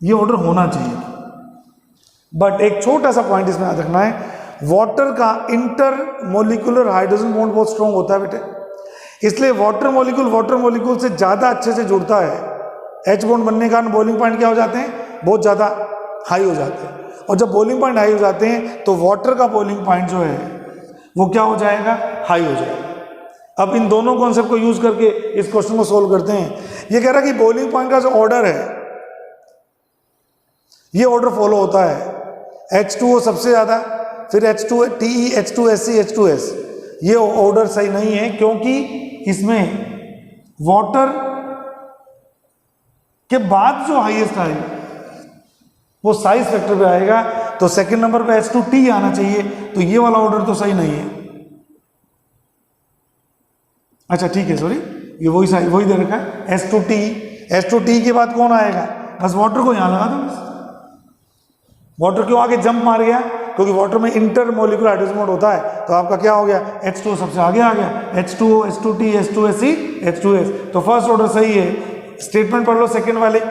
ये ऑर्डर होना चाहिए। बट एक छोटा सा पॉइंट इसमें याद रखना है, वाटर का इंटरमोलिकुलर हाइड्रोजन बॉन्ड बहुत स्ट्रॉन्ग होता है बेटे, इसलिए वाटर मॉलिक्यूल से ज़्यादा अच्छे से जुड़ता है। H बॉन्ड बनने के कारण बॉइलिंग पॉइंट क्या हो जाते हैं? बहुत ज़्यादा हाई हो जाते हैं। और जब बॉइलिंग पॉइंट हाई हो जाते हैं तो वाटर का बॉइलिंग पॉइंट जो है वो क्या हो जाएगा? हाई हो जाएगा। अब इन दोनों कॉन्सेप्ट को यूज करके इस क्वेश्चन को सोल्व करते हैं। ये कह रहा है कि बॉइलिंग पॉइंट का जो ऑर्डर है ये ऑर्डर फॉलो होता है, H2O सबसे ज़्यादा, फिर H2TE, H2SE, H2S। ये ऑर्डर सही नहीं है, क्योंकि इसमें वाटर के बाद जो हाईएस्ट आएगा वो साइज फैक्टर पे आएगा, तो सेकंड नंबर पे H2T आना चाहिए। तो ये वाला ऑर्डर तो सही नहीं है। अच्छा ठीक है, सॉरी, ये वही दे रखा है H2T के बाद कौन आएगा? बस वाटर को यहां लगा दो। बस वाटर क्यों आगे जंप मार गया? क्योंकि वाटर में इंटरमोलिकुलर हाइड्रोजन बॉन्ड होता है। तो आपका क्या हो गया? H2O सबसे आगे आ गया, H2O, H2T, H2SE, H2S। तो फर्स्ट ऑर्डर सही है। स्टेटमेंट पढ़ लो सेकंड वाले।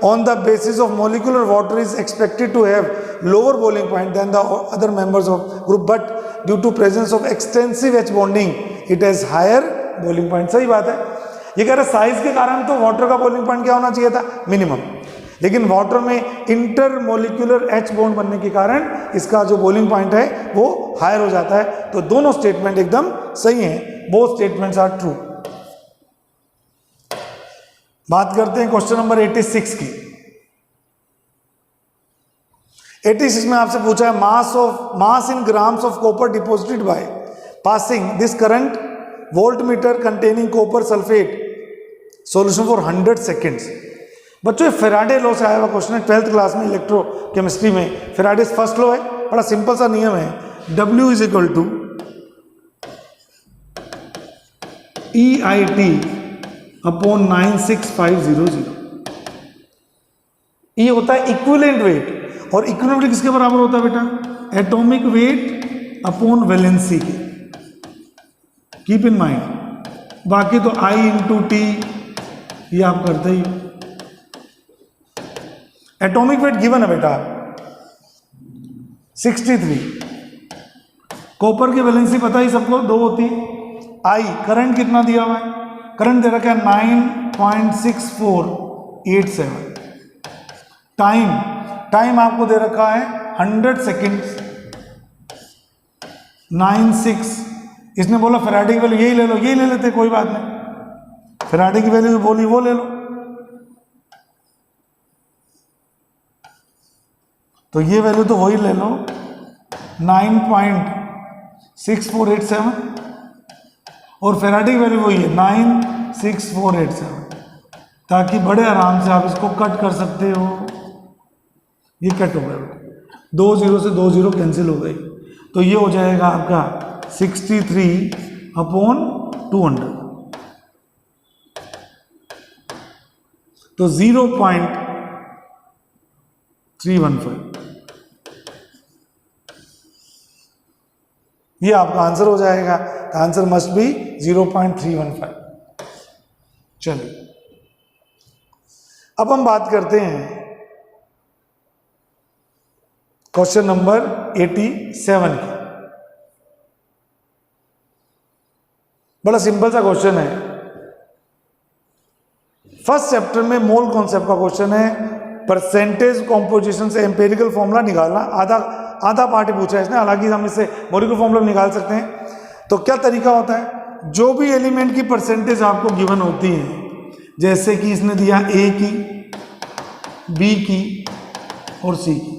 On the basis of molecular water is expected to have lower boiling point than the other members of group, but due to presence of extensive H bonding, it has higher boiling point। सही बात है। ये कह रहे size के कारण तो water का बॉइलिंग पॉइंट क्या होना चाहिए था, मिनिमम, लेकिन वाटर में इंटरमोलिक्यूलर H बॉन्ड बनने के कारण इसका जो बॉइलिंग पॉइंट है वो हायर हो जाता है। तो दोनों स्टेटमेंट एकदम सही हैं, बोथ स्टेटमेंट्स आर ट्रू। बात करते हैं क्वेश्चन नंबर 86 की। 86 में आपसे पूछा है mass in grams of copper deposited by passing this current voltmeter containing copper sulphate solution for 100 seconds. बच्चों फेराडे लॉ से आया हुआ क्वेश्चन है, 12th क्लास में इलेक्ट्रोकेमिस्ट्री में। फेराडेस फर्स्ट लॉ है, बड़ा सिंपल सा नियम है, W is equal to EIT upon 96500। ये होता है इक्विवेलेंट वेट, और इक्विवेलेंट वेट किसके बराबर होता है बेटा, एटॉमिक वेट अपॉन वैलेंसी के, कीप इन माइंड। बाकी तो I इंटू टी ये आप करते ही। एटॉमिक वेट गिवन है बेटा 63, कॉपर की वैलेंसी पता ही सबको 2 होती है। I करंट कितना दिया हुआ है, करंट दे रखा है 9.6487। टाइम आपको दे रखा है 100 सेकेंड्स, 96। इसने बोला फैराडे की वैल्यू यही ले लो, यही ले लेते कोई बात नहीं, फैराडे की वैल्यू बोली वो ले लो। तो ये वैल्यू तो वही ले लो 9.6487, और फैराडे की वैल्यू वही है 96487, ताकि बड़े आराम से आप इसको कट कर सकते हो। ये कट हो गया, 2 0 से 2 0 कैंसिल हो गई, तो ये हो जाएगा आपका 63/200, तो 0.315 ये आपका आंसर हो जाएगा। तो आंसर मस्ट बी 0.315। चलिए अब हम बात करते हैं क्वेश्चन नंबर 87 की। बड़ा सिंपल सा क्वेश्चन है, फर्स्ट चैप्टर में मोल कॉन्सेप्ट का क्वेश्चन है, परसेंटेज कॉम्पोजिशन से एम्पेरिकल फॉर्मूला निकालना। आधा पार्ट ही पूछा है इसने, हालांकि हम इससे मॉलिक्यूलर फॉर्मूला निकाल सकते हैं। तो क्या तरीका होता है, जो भी एलिमेंट की परसेंटेज आपको गिवन होती है, जैसे कि इसने दिया A की, B की और C की।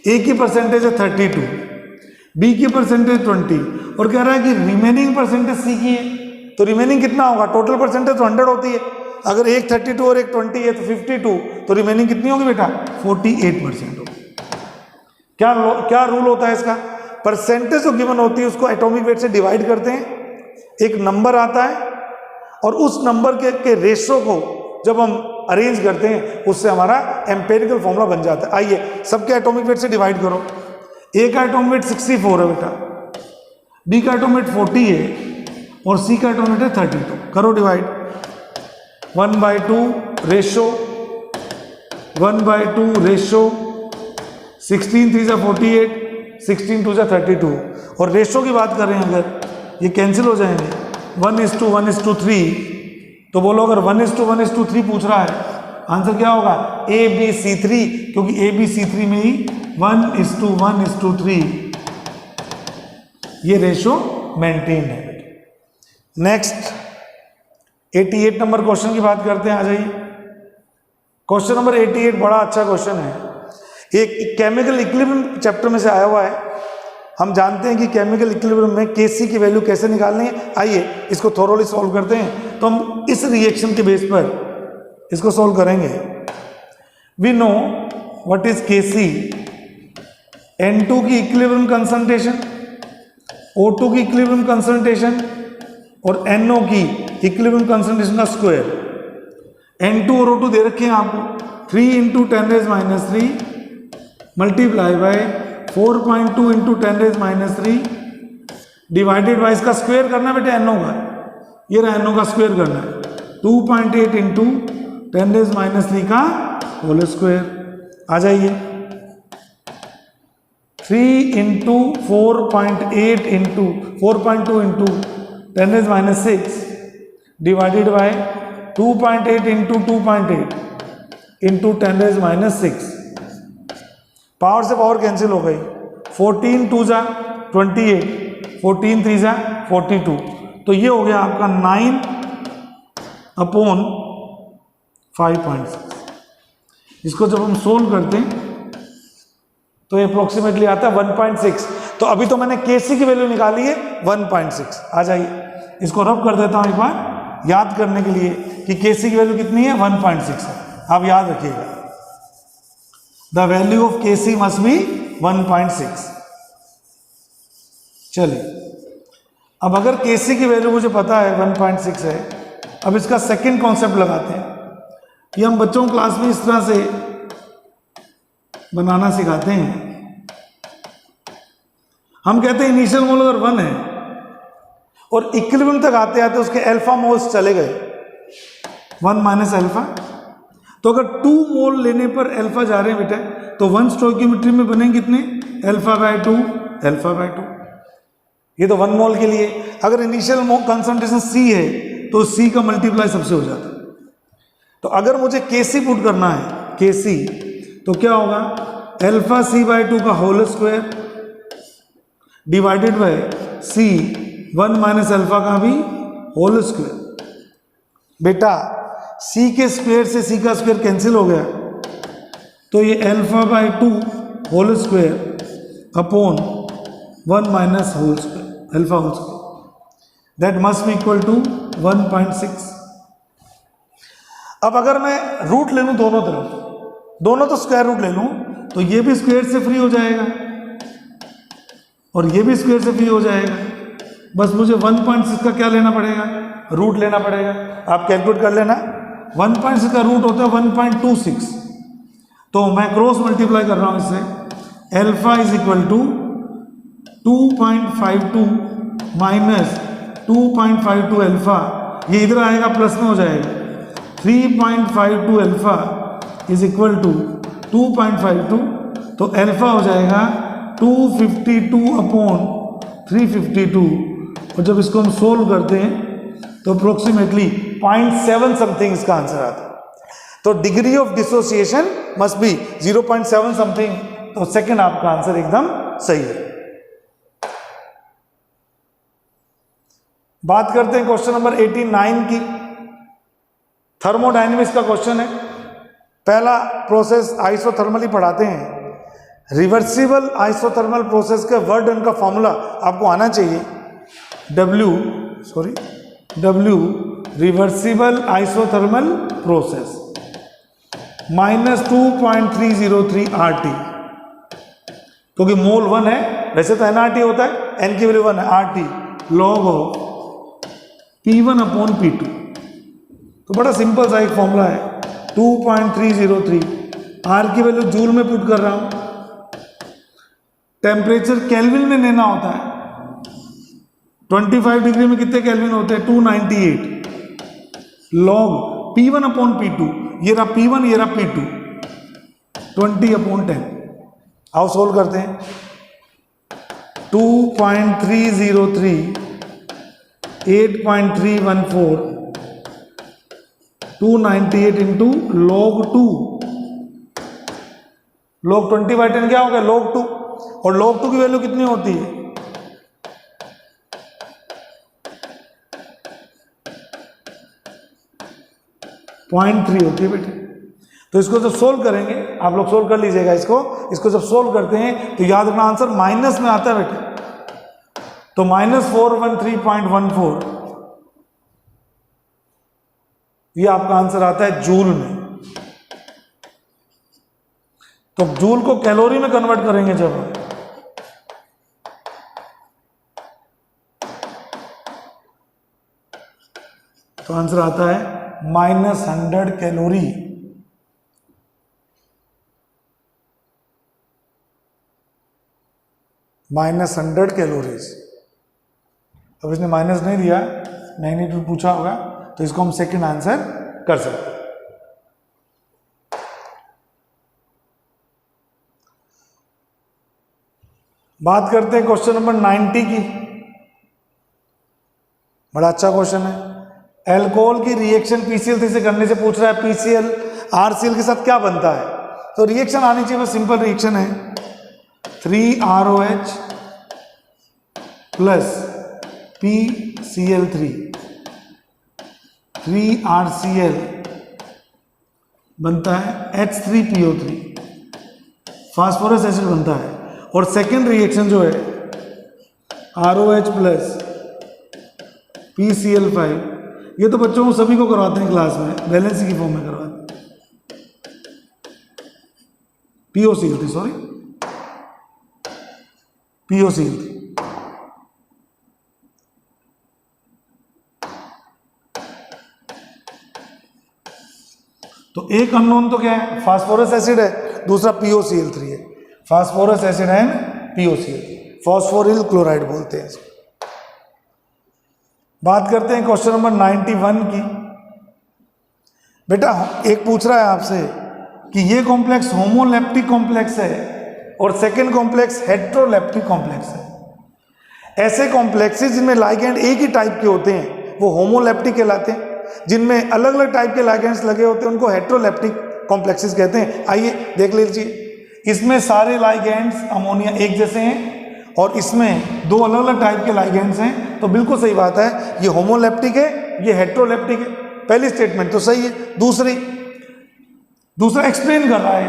A की परसेंटेज है 32, B की परसेंटेज 20, और कह रहा है कि रिमेनिंग परसेंटेज C की है। तो रिमेनिंग कितना होगा, टोटल परसेंटेज तो 100 होती है, अगर एक 32 और एक 20 है तो 52, तो रिमेनिंग कितनी होगी बेटा, 48% होगी। क्या रूल होता है इसका, परसेंटेज जो गिवन होती है उसको एटॉमिक वेट से डिवाइड करते हैं, एक नंबर आता है, और उस नंबर के रेशो को जब हम अरेंज करते हैं उससे हमारा एम्पेरिकल फॉर्मूला बन जाता है। आइए सबके एटॉमिक वेट से डिवाइड करो। A का एटॉमिक वेट 64 है बेटा, B का एटॉमिक वेट 40 है, और C का एटॉमिक वेट 32। करो डिवाइड, 1/2 रेशो 1/2 रेशो 16 3 जा 48, 16 2 जा 32, और रेशो की बात करें अगर ये कैंसिल हो जाएंगे, 1:1:3। तो बोलो अगर 1:1:3 पूछ रहा है, आंसर क्या होगा, ABC3, क्योंकि ABC3 में ही 1:1:3 ये रेशो मेंटेन है। नेक्स्ट 88 नंबर क्वेश्चन की बात करते हैं, आ जाइए। क्वेश्चन नंबर 88 बड़ा अच्छा क्वेश्चन है, एक केमिकल इक्विलिब्रियम चैप्टर में से आया हुआ है। हम जानते हैं कि केमिकल इक्विलिब्रियम में Kc की वैल्यू कैसे निकालनी है। आइए इसको थोरोली सॉल्व करते हैं। तो हम इस रिएक्शन के बेस पर इसको सॉल्व करेंगे। We know what is Kc, N2 की इक्विलिब्रियम कंसंट्रेशन, O2 की इक्विलिब्रियम कंसंट्रेशन और NO की इक्विलिब्रियम कंसंट्रेशन का स्क्वायर। N2 और O2 दे रखे हैं आपको, 3 × 10⁻³ मल्टीप्लाई बाय 4.2 × 10⁻³ डिवाइडेड बाय, इसका स्क्वायर करना है बेटा NO का, ये रहा NO का स्क्वायर करना है, 2.8 × 10⁻³ का होल स्क्वायर। आ जाइए, 3 × 4.8 × 4.2 × 10⁻⁶ divided by 2.8 into 2.8 into 10⁻⁶। Power से पावर कैंसिल हो गई। 14 2 जा 28, 14 3 जा 42। तो ये हो गया आपका 9/5.6। इसको जब हम सोल्व करते हैं तो अप्रोक्सीमेटली आता है 1.6। तो अभी तो मैंने केसी की वैल्यू निकाली है 1.6। आ जाइए इसको रब कर देता हूं एक बार याद करने के लिए कि केसी की वैल्यू कितनी है 1.6 है। आप याद रखिएगा the value of K C must be 1.6। चलिए अब अगर केसी की वैल्यू मुझे पता है 1.6 है, अब इसका सेकंड कॉन्सेप्ट लगाते हैं। ये हम बच्चों को क्लास में इस तरह से बनाना सिखाते हैं। हम कहते हैं इनिशियल मोल अगर 1 है और इक्विलिब्रियम तक आते आते उसके अल्फा मोल्स चले गए 1 माइनस अल्फा, तो अगर 2 मोल लेने पर अल्फा जा रहे हैं बेटा तो 1 स्टोइकियोमेट्री में बनेंगे कितने α/2 α/2। ये तो 1 मोल के लिए। अगर इनिशियल कंसंट्रेशन C है तो C का मल्टीप्लाई सबसे हो जाता है। तो अगर मुझे Kc पुट करना है Kc तो क्या होगा α/c/2 का whole square divided by C 1 minus alpha का भी होल स्क्वायर। बेटा C के स्क्वायर से C का स्क्वायर कैंसिल हो गया तो ये α/2 whole square upon 1 minus whole square alpha whole square that must be equal to 1.6। अब अगर मैं रूट ले लूं दोनों तरफ, दोनों तो स्क्वायर रूट ले लूं तो ये भी स्क्वायर से फ्री हो जाएगा और ये भी स्क्वायर से फ्री हो जाएगा। बस मुझे 1.6 का क्या लेना पड़ेगा रूट लेना पड़ेगा। आप कैलकुलेट कर लेना 1.6 का रूट होता है 1.26। तो मैं क्रॉस मल्टीप्लाई कर रहा हूं इससे alpha is equal to 2.52 minus 2.52 alpha, ये इधर आएगा प्लस में हो जाएगा 3.52 अल्फा इज इक्वल टू 2.52। तो अल्फा हो जाएगा 252 अपॉन 352 और जब इसको हम सोल्व करते हैं तो अप्रोक्सीमेटली 0.7 समथिंग इसका आंसर आता है। तो degree of dissociation must be 0.7 something. तो सेकंड आपका आंसर एकदम सही है। बात करते हैं क्वेश्चन नंबर 89 की। थर्मोडायनेमिक्स का क्वेश्चन है। पहला प्रोसेस आइसोथर्मली पढ़ाते हैं। रिवर्सिबल आइसोथर्मल प्रोसेस के वर्ड एंड का फॉर्मूला आपको आना चाहिए। W reversible isothermal process -2.303 RT, क्योंकि मोल 1 है, वैसे तो nRT होता है, n की वैल्यू 1 है, RT log of P1 upon P2। तो बड़ा सिंपल सा एक फॉर्मूला है 2.303। R की वैल्यू जूल में पुट कर रहा हूं, टेम्परेचर केल्विन में लेना होता है। 25 डिग्री में कितने केल्विन होते हैं 298 लॉग P1 अपॉन P2, ये रहा P1 ये रहा P2 20/10। आओ सोल्व करते हैं। 2.303 8.314 298 इंटू log 2 log 20/10 क्या हो गया log 2 और log 2 की वैल्यू कितनी होती है 0.3 होती है बेटे। तो इसको जब सोल्व करेंगे, आप लोग सोल्व कर लीजिएगा इसको जब सोल्व करते हैं तो याद रखना आंसर माइनस में आता है बेटे। तो -413.14 ये आपका आंसर आता है जूल में। तो जूल को कैलोरी में कन्वर्ट करेंगे जब हम, तो आंसर आता है -100 कैलोरी। -100 कैलोरीज। अब इसने माइनस नहीं दिया, मैग्नीट्यूड पूछा होगा, तो इसको हम सेकंड आंसर कर सकते हैं। बात करते हैं क्वेश्चन नंबर 90 की। बड़ा अच्छा क्वेश्चन है। एल्कोहल की रिएक्शन PCl3 से करने से पूछ रहा है PCl RCl के साथ क्या बनता है, तो रिएक्शन आनी चाहिए, बस सिंपल रिएक्शन है 3ROH प्लस PCl3 3RCl बनता है H3PO3, फास्फोरस एसिड बनता है। और सेकेंड रिएक्शन जो है ROH प्लस PCl5, ये तो बच्चों को सभी को करवाते हैं क्लास में, वैलेंसी की फॉर्म में करवाते हैं, POCl3 सॉरी POCl3। तो एक अननोन तो क्या है, फास्फोरस एसिड है, दूसरा POCl3 है, phosphorous acid and POCl3, phosphoryl chloride बोलते हैं इसको। बात करते हैं क्वेश्चन नंबर 91 की। बेटा एक पूछ रहा है आपसे कि ये कॉम्प्लेक्स होमोलेप्टिक कॉम्प्लेक्स है और सेकेंड कॉम्प्लेक्स हेट्रोलेप्टिक कॉम्प्लेक्स है। ऐसे कॉम्प्लेक्सेस जिनमें लाइगैंड एक ही टाइप के होते हैं वो होमोलेप्टिक कहलाते हैं, जिनमें अलग अलग टाइप के लाइगैंड्स लगे होते हैं उनको हेट्रोलेप्टिक कॉम्प्लेक्सेस कहते हैं। आइए देख लीजिए, इसमें सारे लाइगैंड्स अमोनिया एक जैसे हैं और इसमें दो अलग अलग टाइप के लाइगैंड्स हैं, तो बिल्कुल सही बात है, ये होमोलेप्टिक है, ये हेट्रोलेप्टिक है। पहली स्टेटमेंट तो सही है। दूसरा एक्सप्लेन कर रहा है,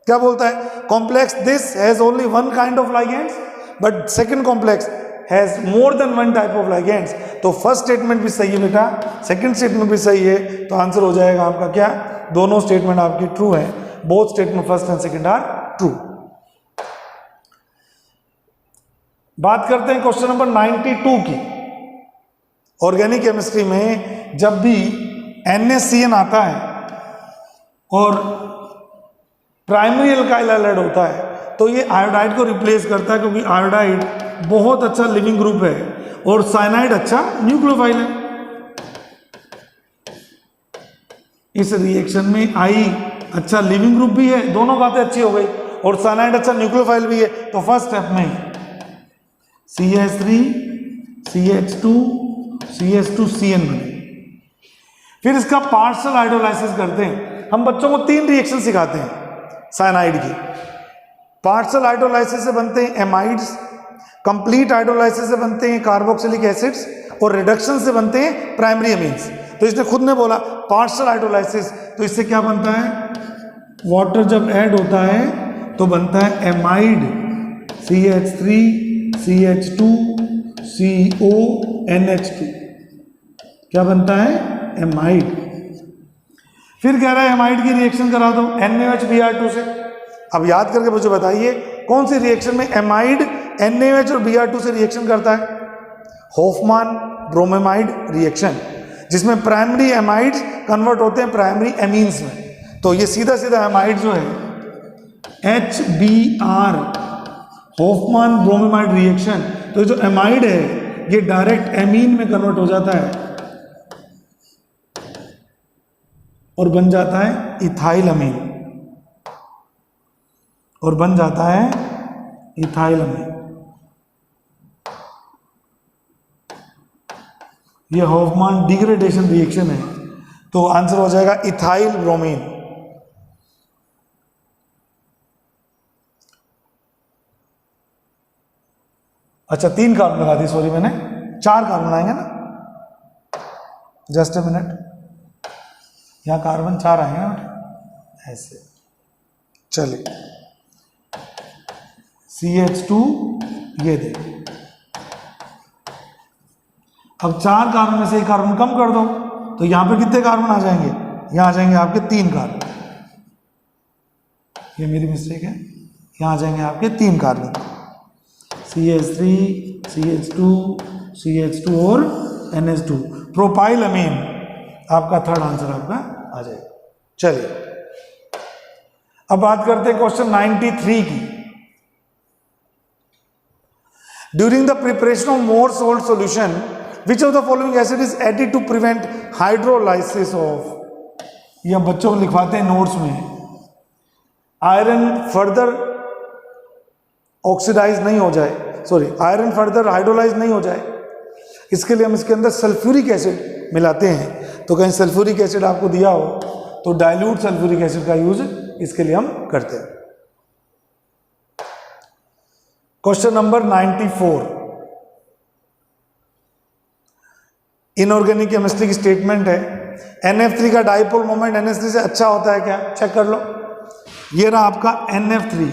क्या बोलता है, complex this has only one kind of ligands but second complex has more than one type of ligands. तो फर्स्ट स्टेटमेंट भी सही है बेटा, सेकंड स्टेटमेंट भी सही है, तो आंसर हो जाएगा आपका क्या, दोनों स्टेटमेंट आपकी ट्रू है, both statement first and second are true. बात करते हैं क्वेश्चन नंबर 92 की। ऑर्गेनिक केमिस्ट्री में जब भी NaCN आता है और प्राइमरी एल्काइल हैलाइड होता है तो ये आयोडाइड को रिप्लेस करता है, क्योंकि आयोडाइड बहुत अच्छा लिविंग ग्रुप है और साइनाइड अच्छा न्यूक्लियोफाइल है। इस रिएक्शन में आई अच्छा लिविंग ग्रुप भी है, दोनों बातें अच्छी हो गई, और साइनाइड अच्छा न्यूक्लियोफाइल भी है। तो फर्स्ट स्टेप में CH3 CH2 CH2CN बने। फिर इसका पार्शियल हाइड्रोलाइसिस करते हैं। हम बच्चों को 3 रिएक्शन सिखाते हैं साइनाइड की। पार्शियल हाइड्रोलाइसिस से बनते हैं एमाइड्स, कंप्लीट हाइड्रोलाइसिस से बनते हैं कार्बोक्सिलिक एसिड्स, और रिडक्शन से बनते हैं प्राइमरी अमीन्स। तो इसने खुद ने बोला पार्शियल हाइड्रोलाइसिस, तो इससे क्या बनता है, वाटर जब ऐड होता है तो बनता है एमाइड CH3 CH2 CONH2, क्या बनता है, एमाइड। फिर कह रहा है एमाइड की रिएक्शन करा दो NaOH Br2 से। अब याद करके मुझे बताइए कौन सी रिएक्शन में एमाइड NaOH और Br2 से रिएक्शन करता है, होफमान ब्रोमेमाइड रिएक्शन, जिसमें प्राइमरी एमाइड्स कन्वर्ट होते हैं प्राइमरी एमीन्स में। तो ये सीधा सीधा एमाइड जो है HBr, होफमान ब्रोमेमाइड रिएक्शन, तो जो एमाइड है ये डायरेक्ट एमीन में कन्वर्ट हो जाता है और बन जाता है इथाइल अमीन, और बन जाता है इथाइल अमीन। ये होफमान डिग्रेडेशन रिएक्शन है, तो आंसर हो जाएगा इथाइल ब्रोमीन। अच्छा 3 कार्बन लगा दी, सॉरी मैंने 4 कार्बन आएंगे ना, जस्ट ए मिनट, यहाँ कार्बन 4 आएंगे ना ऐसे। चलिए CH2 ये दे, अब 4 कार्बन में से एक कार्बन कम कर दो, तो यहाँ पे कितने कार्बन आ जाएंगे, यहाँ आ जाएंगे आपके 3 कार्बन, ये मेरी मिस्टेक है, यहाँ आ जाएंगे आपके 3 कार्बन, CH3 CH2 CH2 और NH2, प्रोपाइल अमीन आपका थर्ड आंसर आपका आ जाएगा। चलिए अब बात करते हैं क्वेश्चन 93 की। During the preparation of Mohr salt solution which of the following acid is added to prevent hydrolysis of, यह बच्चों को लिखवाते हैं नोट्स में, आयरन फर्दर ऑक्सीडाइज नहीं हो जाए, सॉरी आयरन फर्दर हाइड्रोलाइज नहीं हो जाए, इसके लिए हम इसके अंदर सल्फ्यूरिक एसिड मिलाते हैं, तो कहीं सल्फ्यूरिक एसिड आपको दिया हो तो डाइल्यूट सल्फ्यूरिक एसिड का यूज इसके लिए हम करते हैं। क्वेश्चन नंबर 94, इनऑर्गेनिक केमिस्ट्री की स्टेटमेंट है, NF3 का डाइपोल मोमेंट NH3 से अच्छा होता है क्या? चेक कर लो। ये रहा आपका NF3,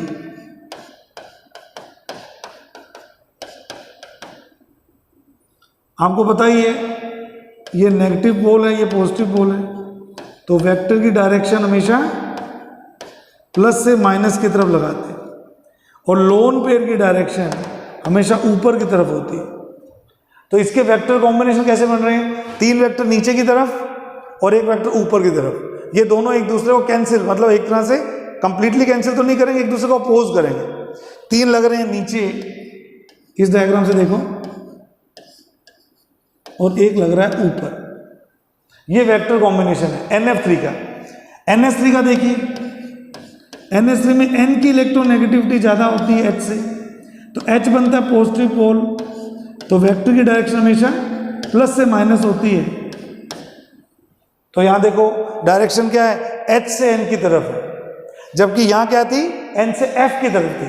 आपको पता ही है ये नेगेटिव पोल है, ये पॉजिटिव पोल है, तो वेक्टर की डायरेक्शन हमेशा प्लस से माइनस की तरफ लगाते हैं, और लोन पेयर की डायरेक्शन हमेशा ऊपर की तरफ होती है। तो इसके वेक्टर कॉम्बिनेशन कैसे बन रहे हैं? 3 वेक्टर नीचे की तरफ और 1 वेक्टर ऊपर की तरफ, ये दोनों एक दूसरे को कैंसिल, मतलब एक तरह से कंप्लीटली कैंसिल तो नहीं करेंगे, एक दूसरे को अपोज करेंगे। 3 लग रहे हैं नीचे इस डायग्राम से देखो, और 1 लग रहा है ऊपर, ये वेक्टर कॉम्बिनेशन है NF3 का। NH3 का देखिए, NH3 में N की इलेक्ट्रोनेगेटिविटी ज़्यादा होती है H से, तो H बनता है पॉजिटिव पोल, तो वेक्टर की डायरेक्शन हमेशा प्लस से माइनस होती है। तो यहां देखो डायरेक्शन क्या है? H से N की तरफ है, जबकि यहां क्या थी? N से F की तरफ थी।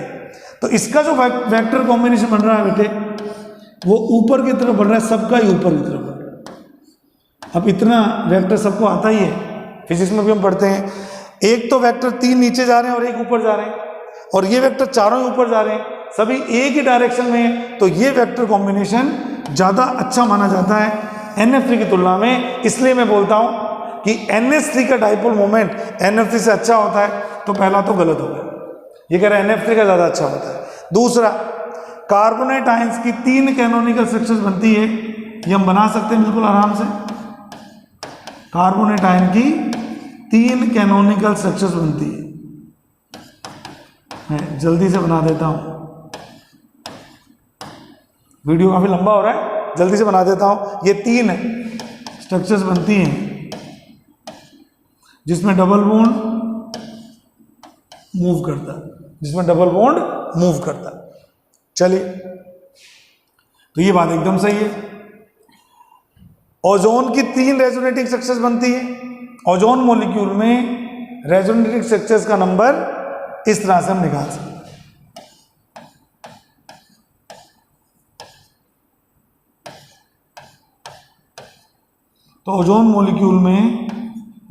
तो इसका जो वेक्टर कॉम्बिनेशन बन रहा है बेटे, वो ऊपर की तरफ बढ़ रहा है, सबका ही ऊपर की तरफ बढ़ रहा है। अब इतना वेक्टर सबको आता ही है, फिजिक्स में भी हम पढ़ते हैं। एक तो वेक्टर 3 नीचे जा रहे हैं और 1 ऊपर जा रहे हैं, और ये वेक्टर चारों ही ऊपर जा रहे हैं, सभी एक ही डायरेक्शन में है, तो ये वेक्टर कॉम्बिनेशन ज़्यादा अच्छा माना जाता है NF3 की तुलना में। इसलिए मैं बोलता हूँ कि NH3 का डाइपोल मोमेंट NF3 से अच्छा होता है, तो पहला तो गलत होगा, ये कह रहा है NF3 का ज़्यादा अच्छा होता है। दूसरा, कार्बोनेट आयंस की 3 कैनोनिकल स्ट्रक्चर्स बनती है, ये हम बना सकते हैं बिल्कुल आराम से। कार्बोनेट आयन की 3 कैनोनिकल स्ट्रक्चर्स बनती है, मैं जल्दी से बना देता हूं, वीडियो काफी लंबा हो रहा है, जल्दी से बना देता हूं। ये 3 स्ट्रक्चर्स बनती हैं जिसमें डबल बॉन्ड मूव करता है, जिसमें डबल बॉन्ड मूव करता है। चलिए, तो ये बात एकदम सही है। ओजोन की 3 रेजोनेटिंग स्ट्रक्चर्स बनती है। ओजोन मॉलिक्यूल में रेजोनेटिंग स्ट्रक्चर्स का नंबर इस तरह से हम निकाल सकते हैं। तो ओजोन मॉलिक्यूल में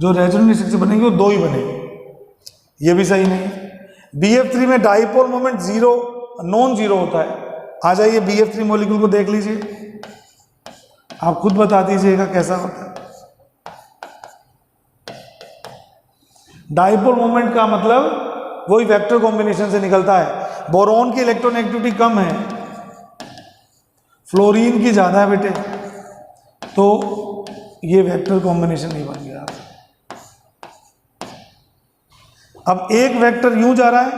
जो रेजोनेटिंग स्ट्रक्चर बनेंगे वो 2 ही बनेंगे, ये भी सही नहीं है। BF3 में डाइपोल मोमेंट नॉन जीरो होता है। आ जाइए BF3 मॉलिक्यूल को देख लीजिए, आप खुद बता दीजिएगा कैसा होता है। डाइपोल मोमेंट का मतलब वही वेक्टर कॉम्बिनेशन से निकलता है। बोरोन की इलेक्ट्रोनेगेटिविटी कम है, फ्लोरीन की ज्यादा है बेटे, तो ये वेक्टर कॉम्बिनेशन नहीं बन गया। अब एक वेक्टर यूं जा रहा है,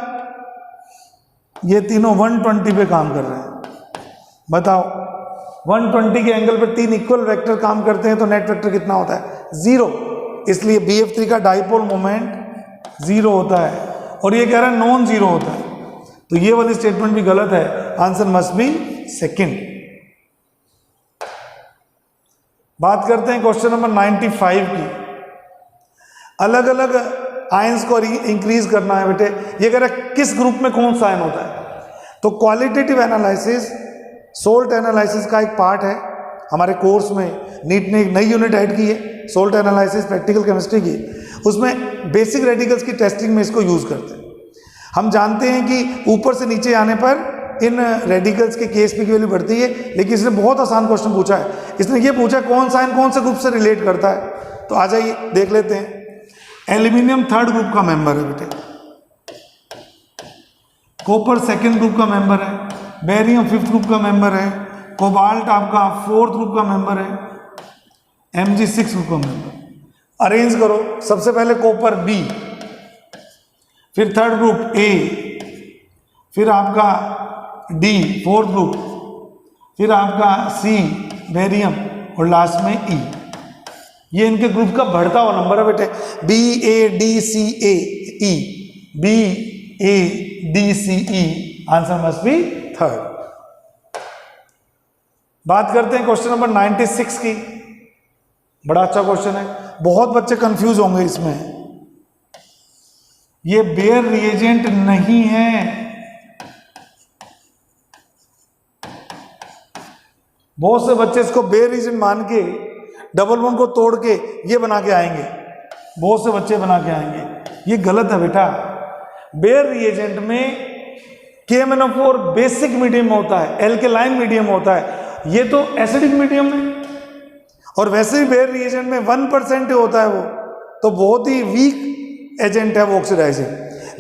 ये तीनों 120 पे काम कर रहे हैं। बताओ 120 के एंगल पर 3 इक्वल वेक्टर काम करते हैं तो नेट वेक्टर कितना होता है? 0। इसलिए BF3 का डाइपोल मोमेंट 0 होता है, और ये कह रहा है नॉन जीरो होता है, तो ये वाली स्टेटमेंट भी गलत है। Answer must B second. बात करते हैं क्वेश्चन नंबर 95 की। अलग अलग आयंस को इंक्रीज करना है बेटे। ये कह रहा है किस ग्रुप में कौन सा आयन होता है, तो क्वालिटेटिव एनालिसिस सोल्ट एनालिसिस का एक पार्ट है हमारे कोर्स में। नीट ने एक नई यूनिट ऐड की है, सोल्ट एनालिसिस प्रैक्टिकल केमिस्ट्री की। उसमें बेसिक रेडिकल्स की टेस्टिंग में इसको यूज करते हैं। हम जानते हैं कि ऊपर से नीचे आने पर इन रेडिकल्स के KSP की वैल्यू बढ़ती है, लेकिन इसने बहुत आसान क्वेश्चन पूछा है। इसने ये पूछा कौन सा आयन कौन से ग्रुप से रिलेट करता है, तो आ जाइए देख लेते हैं। एल्यूमिनियम 3rd ग्रुप का मेंबर है बेटे, कॉपर 2nd ग्रुप का मेंबर है, बेरियम 5th ग्रुप का मेंबर है, कोबाल्ट आपका 4th ग्रुप का मेंबर है, Mg 6th ग्रुप का मेंबर। अरेंज करो, सबसे पहले कॉपर B, फिर 3rd ग्रुप A, फिर आपका D 4th ग्रुप, फिर आपका C बेरियम, और लास्ट में E। ये इनके ग्रुप का बढ़ता हुआ नंबर है बेटे। BADCAE, BADCE, answer must B 3rd। बात करते हैं क्वेश्चन नंबर 96 की। बड़ा अच्छा क्वेश्चन है, बहुत बच्चे कंफ्यूज होंगे इसमें। ये बेयर रिएजेंट नहीं है। बहुत से बच्चे इसको बेयर रिएजेंट मान के डबल बॉन्ड को तोड़ के ये बना के आएंगे, बहुत से बच्चे बना के आएंगे, ये गलत है बेटा। बेयर रिएजेंट में KMnO4 बेसिक मीडियम होता है, एल्केलाइन मीडियम होता है, ये तो एसिडिक मीडियम है। और वैसे भी बेयर रिएजेंट में 1% होता है वो, तो बहुत ही वीक एजेंट है वो ऑक्सीडाइजिंग।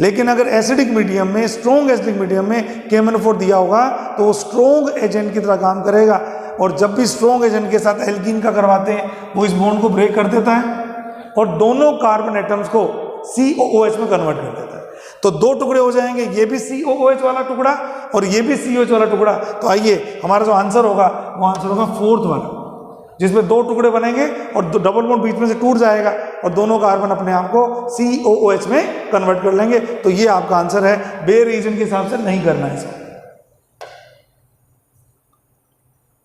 लेकिन अगर एसिडिक मीडियम में, स्ट्रॉन्ग एसिडिक मीडियम में KMnO4 दिया होगा तो वो स्ट्रॉन्ग एजेंट की तरह काम करेगा। और जब भी स्ट्रॉन्ग एजेंट के साथ एल्कीन का करवाते हैं, वो इस बॉन्ड को ब्रेक कर देता है और दोनों कार्बन एटम्स को COOH में कन्वर्ट कर देता है। तो दो टुकड़े हो जाएंगे, ये भी COOH वाला टुकड़ा और ये भी COH वाला टुकड़ा। तो आइए हमारा जो आंसर होगा वो आंसर होगा 4th वाला, जिसमें दो टुकड़े बनेंगे और डबल बॉन्ड बीच में से टूट जाएगा और दोनों कार्बन अपने आप को COOH में कन्वर्ट कर लेंगे। तो ये आपका आंसर है, बेयर रीजन के हिसाब से नहीं करना है इसको।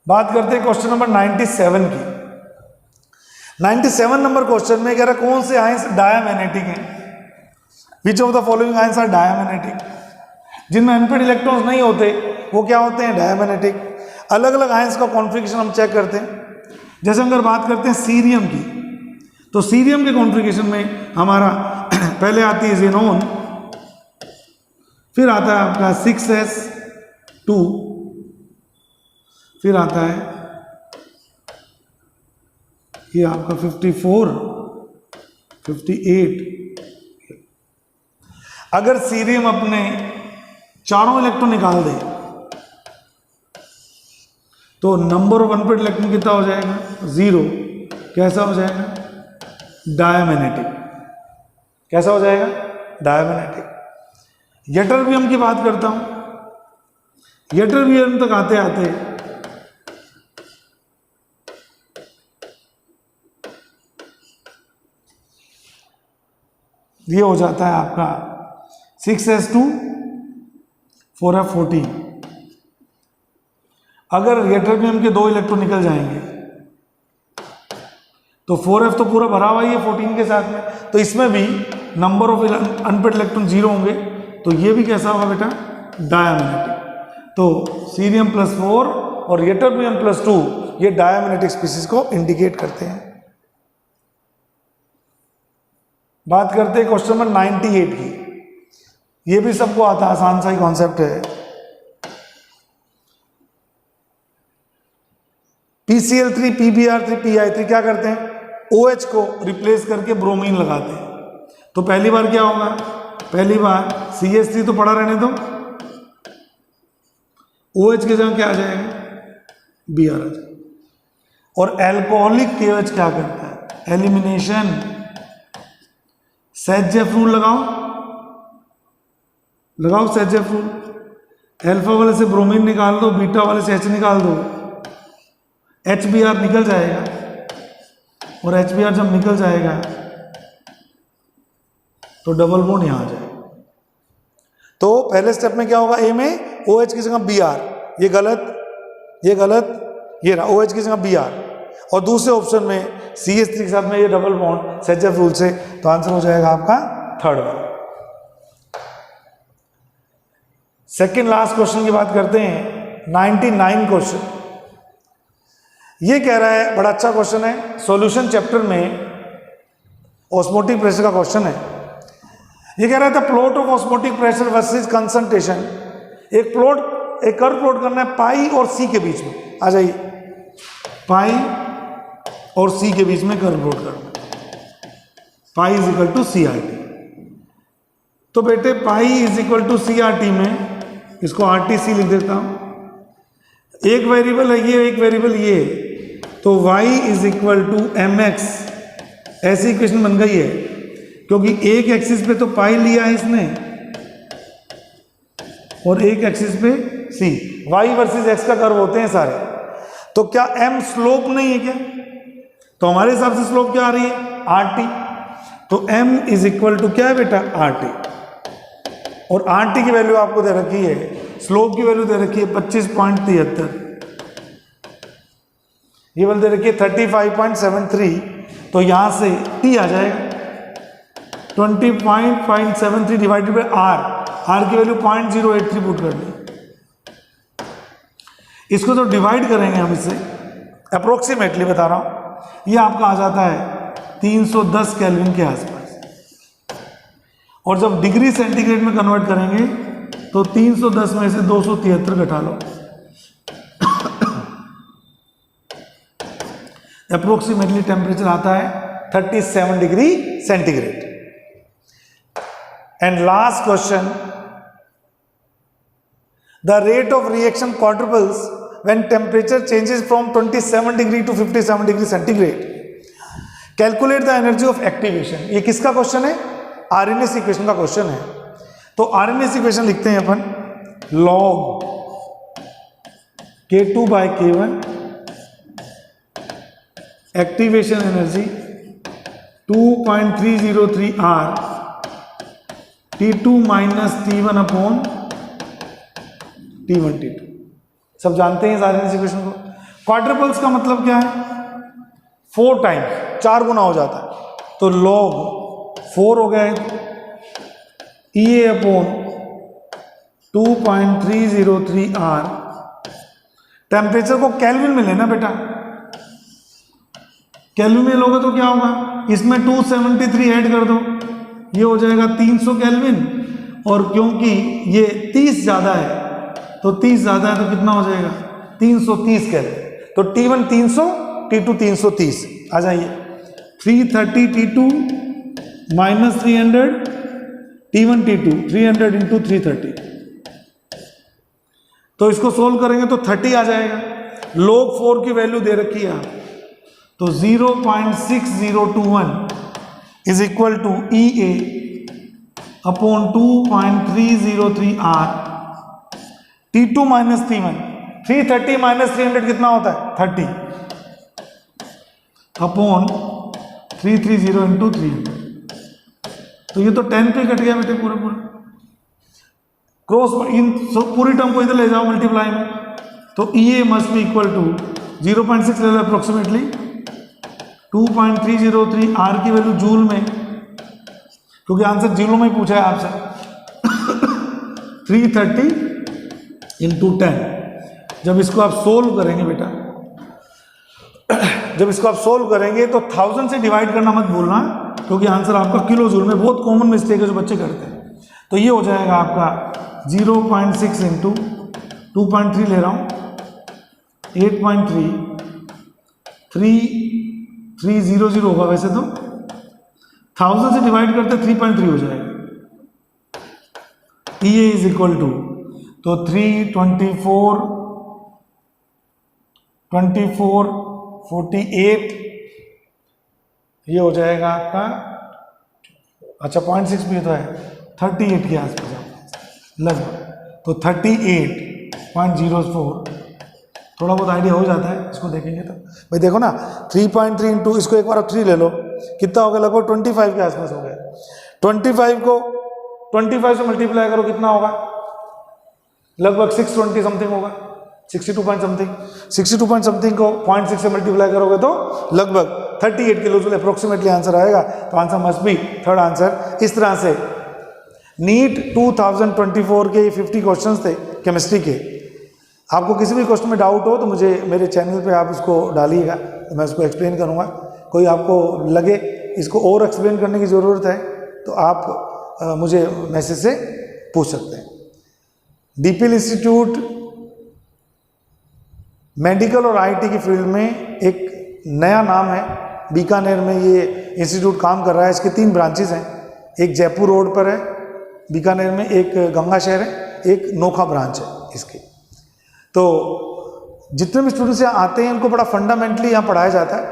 बात करते हैं क्वेश्चन नंबर 97 की। 97 नंबर क्वेश्चन में कह रहा कौन से आयंस डायमैग्नेटिक हैं? Which of the following ions are diamagnetic? जिनमें अनपेड इलेक्ट्रॉन्स नहीं होते वो क्या होते हैं? डायमैग्नेटिक। अलग अलग आयंस का कॉन्फ़िगरेशन हम चेक करते हैं। जैसे अगर बात करते हैं सीरियम की, तो सीरियम के कॉन्फ़िगरेशन में हमारा पहले आती है ज़ेनॉन, फिर आता है आपका 6s2, फिर आता है ये आपका 54, 58। अगर सीरियम अपने चारों इलेक्ट्रॉन निकाल दे तो नंबर ऑफ अनपेड इलेक्ट्रॉन कितना हो जाएगा? 0। कैसा हो जाएगा? डायमैग्नेटिक। कैसा हो जाएगा? डायमैग्नेटिक। यटरबियम की बात करता हूं। यटरबियम तक आते आते ये हो जाता है आपका 6s2 4f14। अगर यटरबियम के दो इलेक्ट्रॉन निकल जाएंगे तो 4f तो पूरा भरा हुआ ही है 14 के साथ में, तो इसमें भी नंबर ऑफ अनपेड इलेक्ट्रॉन 0 होंगे। तो ये भी कैसा होगा बेटा? डायमैग्नेटिक। तो सीरियम +4 और यटरबियम +2 ये डायमैग्नेटिक स्पीसीज को इंडिकेट करते हैं। बात करते हैं क्वेश्चन नंबर 98 की। ये भी सबको आता है, आसान सा ही कॉन्सेप्ट है। PCl3, PbR3, PI3 क्या करते हैं? OH को रिप्लेस करके ब्रोमीन लगाते हैं। तो पहली बार क्या होगा? पहली बार CH3 तो पड़ा रहने दो, OH की जगह क्या आ जाएगा? Br आ जाएगा। और एल्कोहलिक KOH क्या करता है? एलिमिनेशन। सेजेफ रूल लगाओ सेजेफ रूल। अल्फा वाले से ब्रोमीन निकाल दो, बीटा वाले से H निकाल दो, HBr निकल जाएगा। और HBr जब निकल जाएगा तो डबल बॉन्ड यहां आ जाएगा। तो पहले स्टेप में क्या होगा? A में OH की जगह Br, ये गलत, ये गलत, ये रहा OH की जगह Br। और दूसरे ऑप्शन में CH3 के साथ में ये डबल बॉन्ड सेजेफ रूल से। तो आंसर हो जाएगा आपका 3rd वाला। सेकेंड लास्ट क्वेश्चन की बात करते हैं, 99 क्वेश्चन। ये कह रहा है, बड़ा अच्छा क्वेश्चन है, सॉल्यूशन चैप्टर में ऑस्मोटिक प्रेशर का क्वेश्चन है। ये कह रहा था plot of osmotic pressure versus concentration. एक कर्व प्लॉट करना है पाई और सी के बीच में। आ जाइए, पाई और सी के बीच में कर्व प्लॉट करना। पाई = CRT। तो बेटे पाई = CRT में इसको RTC लिख देता हूं। एक वेरिएबल है ये, एक वेरिएबल ये, तो y = mx। ऐसी इक्वेशन बन गई है, क्योंकि एक एक्सिस पे तो पाई लिया है इसने और एक एक्सिस पे c। y वर्सेस x का कर्व होते हैं सारे। तो क्या m स्लोप नहीं है क्या? तो हमारे हिसाब से स्लोप क्या आ रही है? RT। तो m = क्या है बेटा? RT। और RT की वैल्यू आपको दे रखी है, स्लोप की वैल्यू दे रखी है 25.73। ये बोल दे रखिए 35.73, तो यहाँ से T आ जाएगा 20.73 डिवाइडेड बाई R की वैल्यू 0.083 पुट कर ली। इसको तो डिवाइड करेंगे हम इससे, अप्रोक्सीमेटली बता रहा हूँ, ये आपका आ जाता है 310 केल्विन के आसपास। और जब डिग्री सेंटीग्रेड में कन्वर्ट करेंगे तो 310 में से 273 घटा लो, अप्रोक्सीमेटली टेम्परेचर आता है 37 degree centigrade. And last question, the rate of reaction quadruples when temperature changes from 27 degree to 57 degree centigrade. Calculate the energy of activation. ये किसका क्वेश्चन है? आरएनएस इक्वेशन का क्वेश्चन है। तो आरएनएस इक्वेशन लिखते हैं अपन, log K2 by K1 activation energy 2.303 R T2 minus T1 upon T1 T2। सब जानते हैं सारे इक्वेशन को। क्वाड्रपल्स का मतलब क्या है? 4 टाइम्स, 4 गुना हो जाता है, तो log 4 हो गया EA अपॉन 2.303 R। टेम्परेचर को केल्विन में लेना बेटा, केल्विन में लोगे तो क्या होगा, इसमें 273 ऐड कर दो, ये हो जाएगा 300 केल्विन, और क्योंकि ये 30 ज़्यादा है तो 30 ज़्यादा है तो कितना हो जाएगा 330 केल्विन। तो T1 300, T2 330 आ जाइए, 330 T2 minus 300 T1 T2 300 into 330, तो इसको सोल्व करेंगे तो 30 आ जाएगा। log 4 की वैल्यू दे रखी है तो 0.6021 is equal to EA upon 2.303 R T2 minus T1, 330 minus 300 कितना होता है 30 अपॉन 330 इंटू 300, तो ये तो 10 पे कट गया बेटे पूरा क्रॉस, इन पूरी टर्म को इधर ले जाओ मल्टीप्लाई में, तो EA must be equal to 0.6 ले लो अप्रोक्सीमेटली 2.303 R की वैल्यू जूल में, क्योंकि आंसर जूल में ही पूछा है आपसे 330 इंटू 10। जब इसको आप सोल्व करेंगे बेटा, जब इसको आप सोल्व करेंगे तो 1000 से डिवाइड करना मत भूलना, क्योंकि आंसर आपका किलो जूल में, बहुत कॉमन मिस्टेक है जो बच्चे करते हैं। तो ये हो जाएगा आपका 0.6 इंटू 2.3 ले रहा हूँ 8.3 300 होगा वैसे तो, 1000 से डिवाइड करते 3.3 हो जाएगा। EA इज इक्वल टू, तो 324 24 48 ये हो जाएगा आपका, अच्छा 0.6 भी तो है, 38 के आसपास लगभग, तो 38.04, थोड़ा बहुत आइडिया हो जाता है इसको देखेंगे तो। भाई देखो ना 3.3 इंटू, इसको एक बार आप 3 ले लो, कितना हो गया लगभग 25 के आसपास हो गया। 25 को 25 से मल्टीप्लाई करो कितना होगा, लगभग 620 समथिंग होगा, 62 पॉइंट समथिंग, 62 पॉइंट समथिंग को 0.6 से मल्टीप्लाई करोगे तो लगभग 38 किलो जूल अप्रोक्सीमेटली आंसर आएगा। तो answer must B third answer. इस तरह से नीट 2024 के 50 क्वेश्चंस थे केमिस्ट्री के। आपको किसी भी क्वेश्चन में डाउट हो तो मुझे मेरे चैनल पे आप इसको डालिएगा, तो मैं उसको एक्सप्लेन करूँगा। कोई आपको लगे इसको और एक्सप्लेन करने की ज़रूरत है तो आप मुझे मैसेज से पूछ सकते हैं। डीपीएल इंस्टीट्यूट मेडिकल और आईटी की फील्ड में एक नया नाम है, बीकानेर में ये इंस्टीट्यूट काम कर रहा है। इसके 3 ब्रांचेस हैं, एक जयपुर रोड पर है बीकानेर में, एक गंगा शहर है, एक नोखा ब्रांच है इसकी। तो जितने भी स्टूडेंट्स यहाँ आते हैं उनको बड़ा फंडामेंटली यहाँ पढ़ाया जाता है।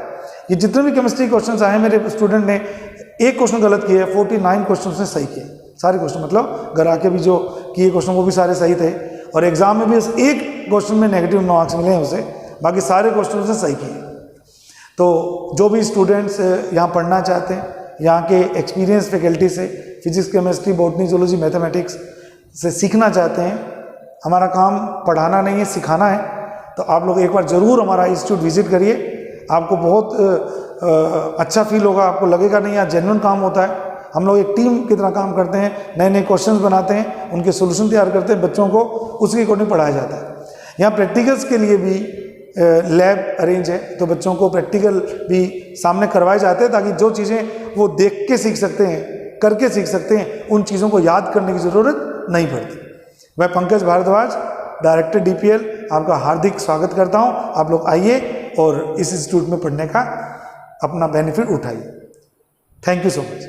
ये जितने भी केमिस्ट्री क्वेश्चंस आए मेरे स्टूडेंट ने एक क्वेश्चन गलत किया है, 49 क्वेश्चन ने सही किए, सारे क्वेश्चन मतलब घर आके भी जो किए क्वेश्चन वो भी सारे सही थे, और एग्जाम में भी एक क्वेश्चन में नेगेटिव मार्क्स मिले हैं उसे, बाकी सारे क्वेश्चन उसने सही किए। तो जो भी स्टूडेंट्स यहाँ पढ़ना चाहते हैं, यहाँ के एक्सपीरियंस फैकल्टी से physics chemistry botany zoology mathematics से सीखना चाहते हैं, हमारा काम पढ़ाना नहीं है सिखाना है, तो आप लोग एक बार ज़रूर हमारा इंस्टीट्यूट विजिट करिए। आपको बहुत अच्छा फील होगा, आपको लगेगा नहीं यार जेन्युइन काम होता है। हम लोग एक टीम की तरह काम करते हैं, नए नए क्वेश्चंस बनाते हैं, उनके सोल्यूशन तैयार करते हैं, बच्चों को उसके अकॉर्डिंग पढ़ाया जाता है। यहाँ प्रैक्टिकल्स के लिए भी लैब अरेंज है, तो बच्चों को प्रैक्टिकल भी सामने करवाए जाते हैं ताकि जो चीज़ें वो देख के सीख सकते हैं, करके सीख सकते हैं, उन चीज़ों को याद करने की ज़रूरत नहीं पड़ती। मैं पंकज भारद्वाज, डायरेक्टर DPL, आपका हार्दिक स्वागत करता हूं। आप लोग आइए और इस इंस्टीट्यूट में पढ़ने का अपना बेनिफिट उठाइए। Thank you so much.